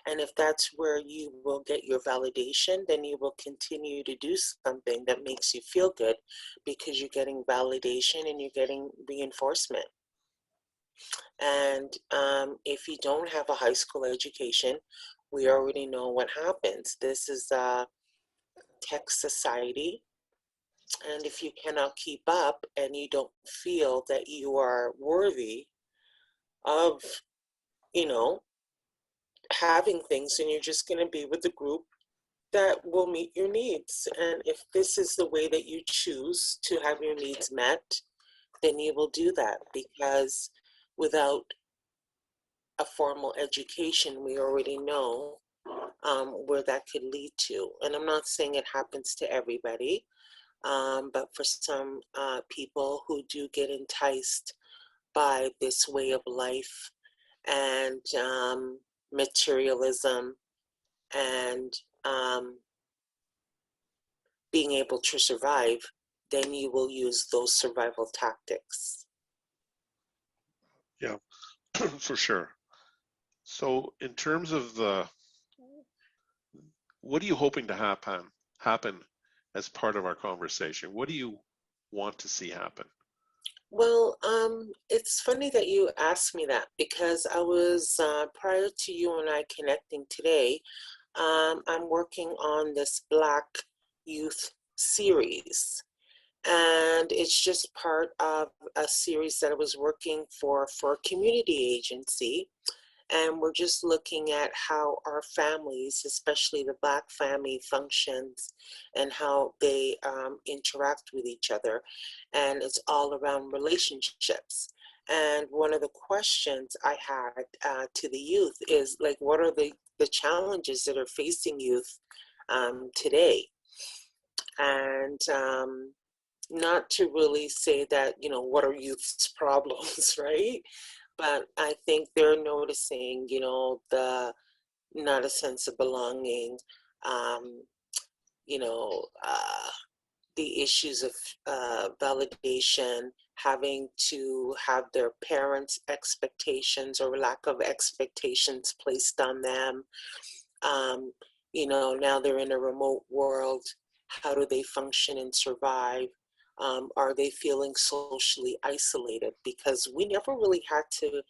And if that's where you will get your validation, then you will continue to do something that makes you feel good because you're getting validation and you're getting reinforcement. And if you don't have a high school education, we already know what happens. This is a tech society. And if you cannot keep up and you don't feel that you are worthy of, having things, and you're just going to be with the group that will meet your needs. And if this is the way that you choose to have your needs met, then you will do that, because without a formal education, we already know where that could lead to. And I'm not saying it happens to everybody, but for some people who do get enticed by this way of life and materialism and being able to survive, then you will use those survival tactics. Yeah, for sure. So in terms of what are you hoping to happen as part of our conversation? What do you want to see happen? Well, it's funny that you asked me that, because I was, prior to you and I connecting today, I'm working on this Black Youth series. And it's just part of a series that I was working for a community agency. And we're just looking at how our families, especially the Black family, functions and how they interact with each other. And it's all around relationships. And one of the questions I had to the youth is like, what are the challenges that are facing youth today? And not to really say that, you know, what are youth's problems, right? But I think they're noticing, you know, the not a sense of belonging, um, you know, the issues of validation, having to have their parents' expectations or lack of expectations placed on them. Um, you know, now they're in a remote world. How do they function and survive? Are they feeling socially isolated? Because we never really had to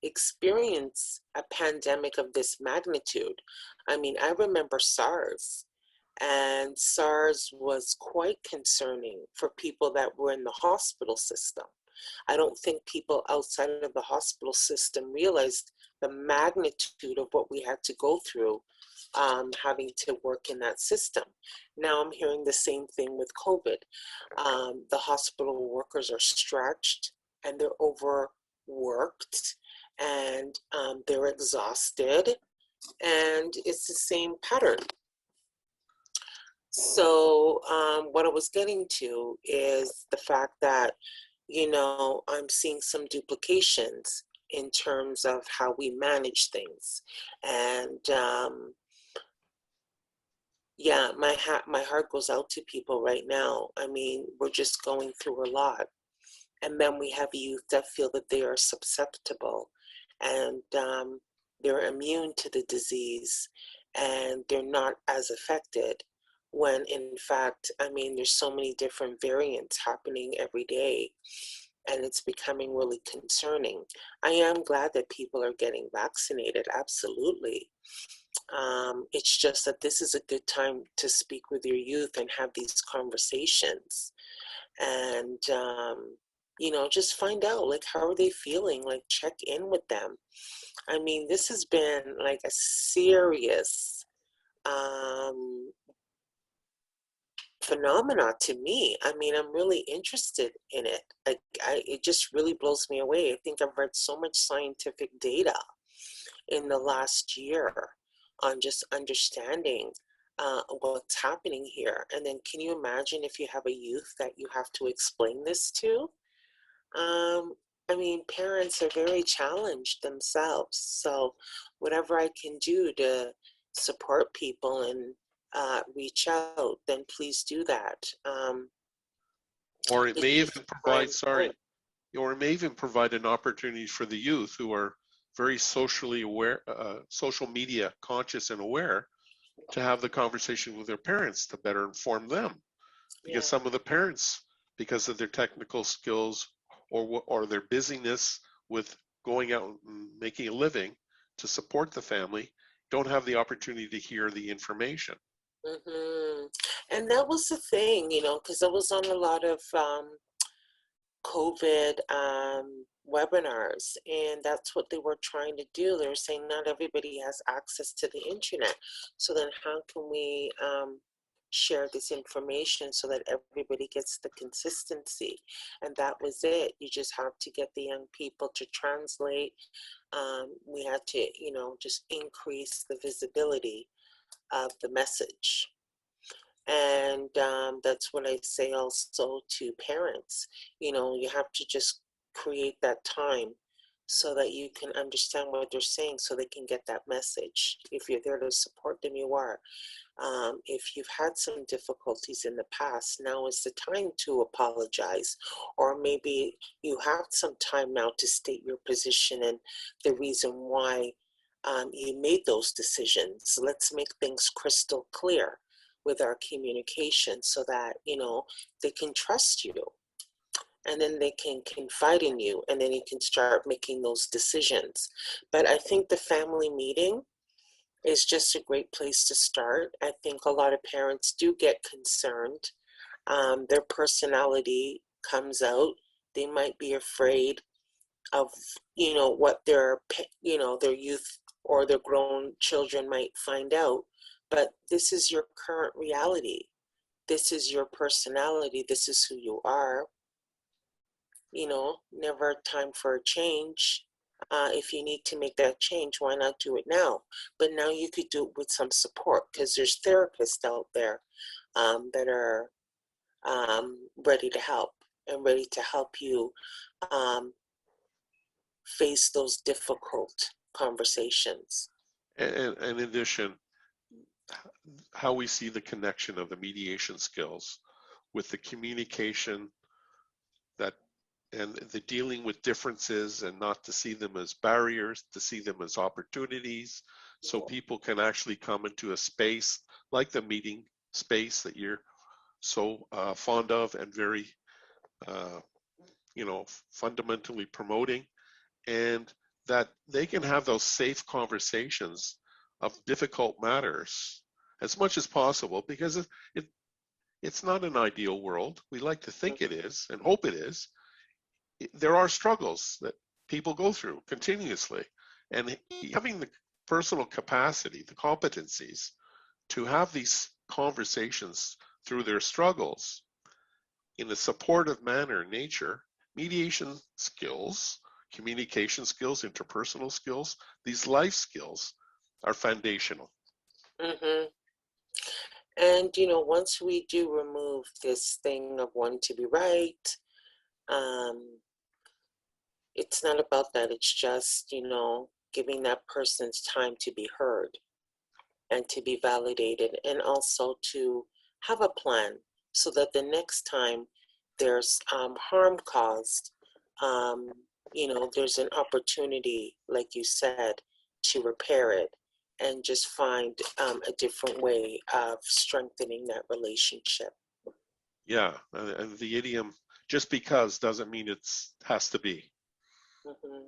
experience a pandemic of this magnitude. I mean, I remember SARS, and SARS was quite concerning for people that were in the hospital system. I don't think people outside of the hospital system realized the magnitude of what we had to go through having to work in that system. Now I'm hearing the same thing with COVID. The hospital workers are stretched and they're overworked and they're exhausted, and it's the same pattern. So what I was getting to is the fact that, you know, I'm seeing some duplications in terms of how we manage things. And yeah, my heart goes out to people right now. I mean, we're just going through a lot. And then we have youth that feel that they are susceptible and they're immune to the disease and they're not as affected, when in fact, I mean, there's so many different variants happening every day, and it's becoming really concerning. I am glad that people are getting vaccinated, absolutely. It's just that this is a good time to speak with your youth and have these conversations. And you know, just find out, like, how are they feeling, like check in with them. I mean, this has been like a serious phenomena to me. I mean, I'm really interested in it. Like, it just really blows me away. I think I've read so much scientific data in the last year on just understanding what's happening here. And then can you imagine if you have a youth that you have to explain this to? I mean, parents are very challenged themselves. So whatever I can do to support people and reach out, then please do that. Or it may It's even time. provide, sorry, or it may even provide an opportunity for the youth who are very socially aware, social media conscious and aware, to have the conversation with their parents to better inform them. Because Yeah. some of the parents, because of their technical skills or their busyness with going out and making a living to support the family, don't have the opportunity to hear the information. And that was the thing, you know, because I was on a lot of COVID webinars, and that's what they were trying to do. They were saying not everybody has access to the internet. So then how can we share this information so that everybody gets the consistency? And that was it. You just have to get the young people to translate. We had to, just increase the visibility of the message. And that's what I say also to parents. You have to just create that time so that you can understand what they're saying so they can get that message. If you're there to support them, you are. If you've had some difficulties in the past, now is the time to apologize. Or maybe you have some time now to state your position and the reason why you made those decisions. Let's make things crystal clear with our communication so that, they can trust you. And then they can confide in you, and then you can start making those decisions. But I think the family meeting is just a great place to start. I think a lot of parents do get concerned. Their personality comes out. They might be afraid of, what their youth or their grown children might find out. But this is your current reality. This is your personality. This is who you are. Never time for a change. If you need to make that change, why not do it now? But now you could do it with some support because there's therapists out there that are ready to help and ready to help you face those difficult conversations. And in addition, how we see the connection of the mediation skills with the communication and the dealing with differences, and not to see them as barriers, to see them as opportunities, so people can actually come into a space like the meeting space that you're so fond of and very, fundamentally promoting, and that they can have those safe conversations of difficult matters as much as possible, because it's not an ideal world. We like to think it is and hope it is. There are struggles that people go through continuously, and having the personal capacity, the competencies to have these conversations through their struggles in a supportive manner, nature, mediation skills, communication skills, interpersonal skills, these life skills are foundational. Mm-hmm. And, once we do remove this thing of wanting to be right, it's not about that. It's just, giving that person's time to be heard and to be validated, and also to have a plan so that the next time there's harm caused, there's an opportunity, like you said, to repair it and just find a different way of strengthening that relationship. Yeah, and the idiom, just because doesn't mean it has to be. Mm-hmm.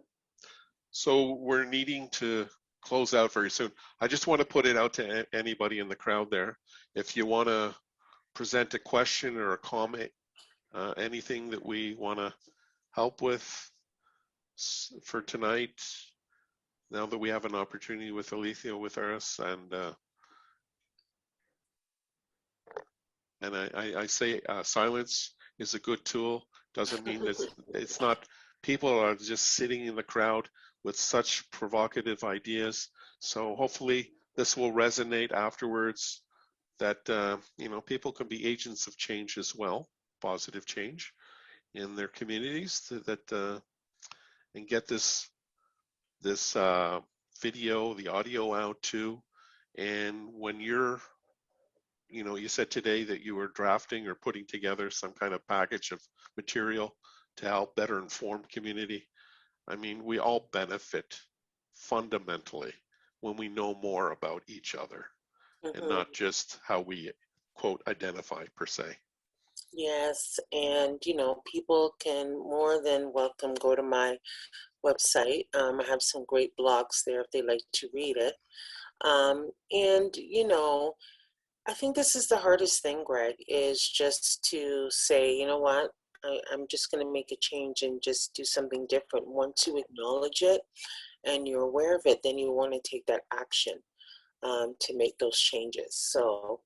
So we're needing to close out very soon. I just want to put it out to anybody in the crowd there. If you want to present a question or a comment, anything that we want to help with for tonight, now that we have an opportunity with Alethia with us, and I say silence is a good tool. Doesn't mean that it's not. People are just sitting in the crowd with such provocative ideas. So hopefully this will resonate afterwards, that people can be agents of change as well, positive change in their communities, and get this video, the audio out too. And when you said today that you were drafting or putting together some kind of package of material to help better inform community. I mean, we all benefit fundamentally when we know more about each other, Mm-hmm. and not just how we, quote, identify per se. Yes, and people can more than welcome go to my website. I have some great blogs there if they like to read it. And I think this is the hardest thing, Greg, is just to say, you know what, I'm just going to make a change and just do something different. Once you acknowledge it and you're aware of it, then you want to take that action to make those changes. So,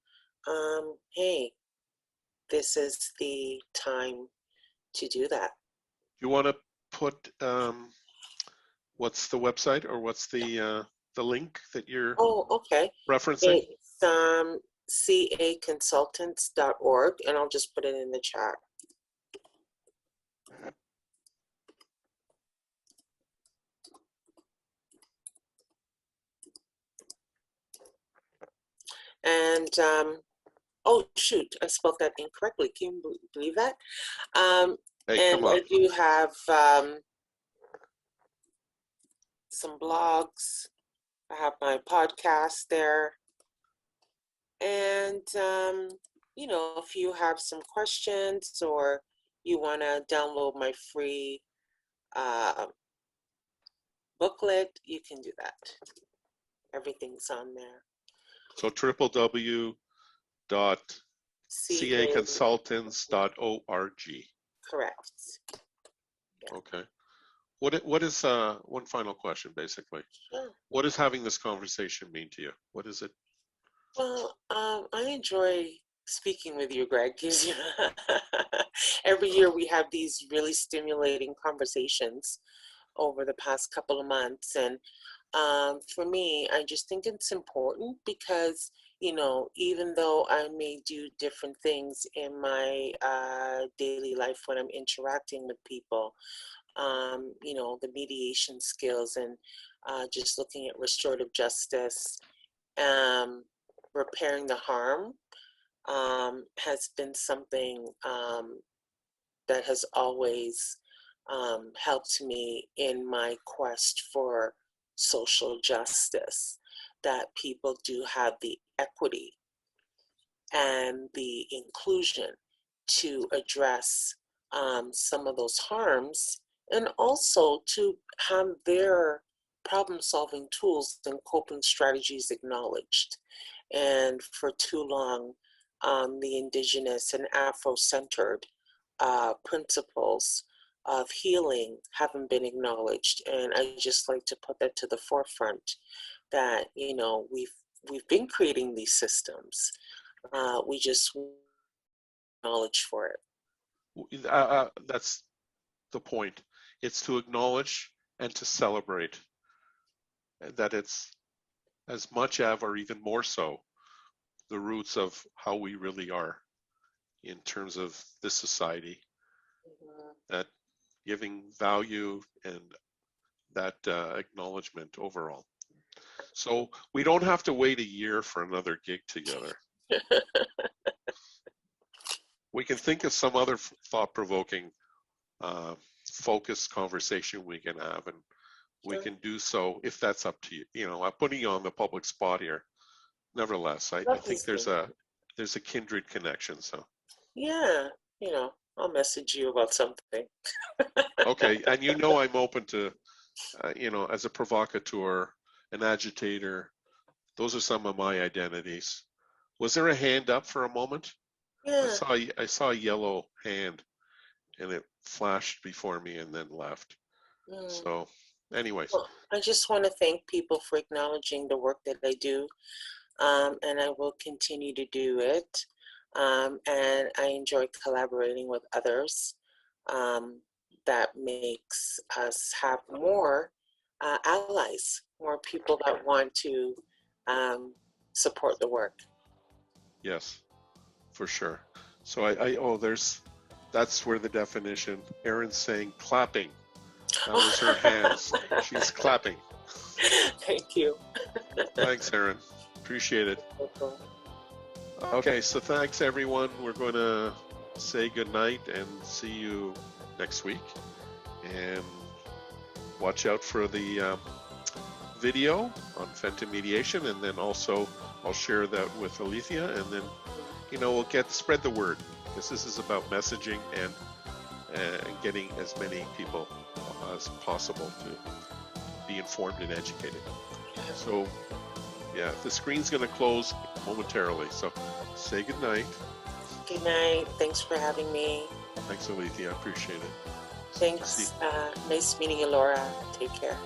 hey, this is the time to do that. You want to put what's the website or what's the link that you're referencing? It's caconsultants.org, and I'll just put it in the chat. And oh shoot, I spelled that incorrectly. Can you believe that? Hey, and I do have some blogs. I have my podcast there. And, you know, if you have some questions or you want to download my free booklet, you can do that. Everything's on there. So www.caconsultants.org. Correct. Yeah. Okay. What is one final question, basically? Sure. What does having this conversation mean to you? What is it? Well, I enjoy speaking with you, Greg, because every year we have these really stimulating conversations over the past couple of months. And for me, I just think it's important because, you know, even though I may do different things in my daily life when I'm interacting with people, you know, the mediation skills and just looking at restorative justice, repairing the harm has been something that has always helped me in my quest for social justice, that people do have the equity and the inclusion to address some of those harms, and also to have their problem-solving tools and coping strategies acknowledged. And for too long, the Indigenous and Afro-centered principles of healing haven't been acknowledged. And I just like to put that to the forefront, that, you know, we've been creating these systems. We just knowledge for it. That's the point. It's to acknowledge and to celebrate that it's as much of, or even more so, the roots of how we really are in terms of this society. That giving value and that acknowledgement overall. So we don't have to wait a year for another gig together. We can think of some other thought-provoking, focused conversation we can have, and we can do so if that's up to you. You know, I'm putting you on the public spot here. Nevertheless, I think there's a kindred connection. So yeah, you know, I'll message you about something. Okay, and you know I'm open to, you know, as a provocateur, an agitator. Those are some of my identities. Was there a hand up for a moment? Yeah. I saw a yellow hand, and it flashed before me and then left. So, anyways. Well, I just want to thank people for acknowledging the work that I do, and I will continue to do it. And I enjoy collaborating with others. That makes us have more allies, more people that want to support the work. Yes, for sure. So that's where the definition, Erin's saying clapping. That was her hands. She's clapping. Thank you. Thanks, Erin. Appreciate it. Okay, so thanks everyone. We're going to say goodnight and see you next week. And watch out for the video on Fenton mediation, and then also I'll share that with Alethia, and then, you know, we'll spread the word, because this is about messaging and getting as many people as possible to be informed and educated. So yeah, the screen's going to close momentarily, so say good night. Good night. Thanks for having me. Thanks, Alethia. I appreciate it. Thanks. Nice meeting you, Laura. Take care.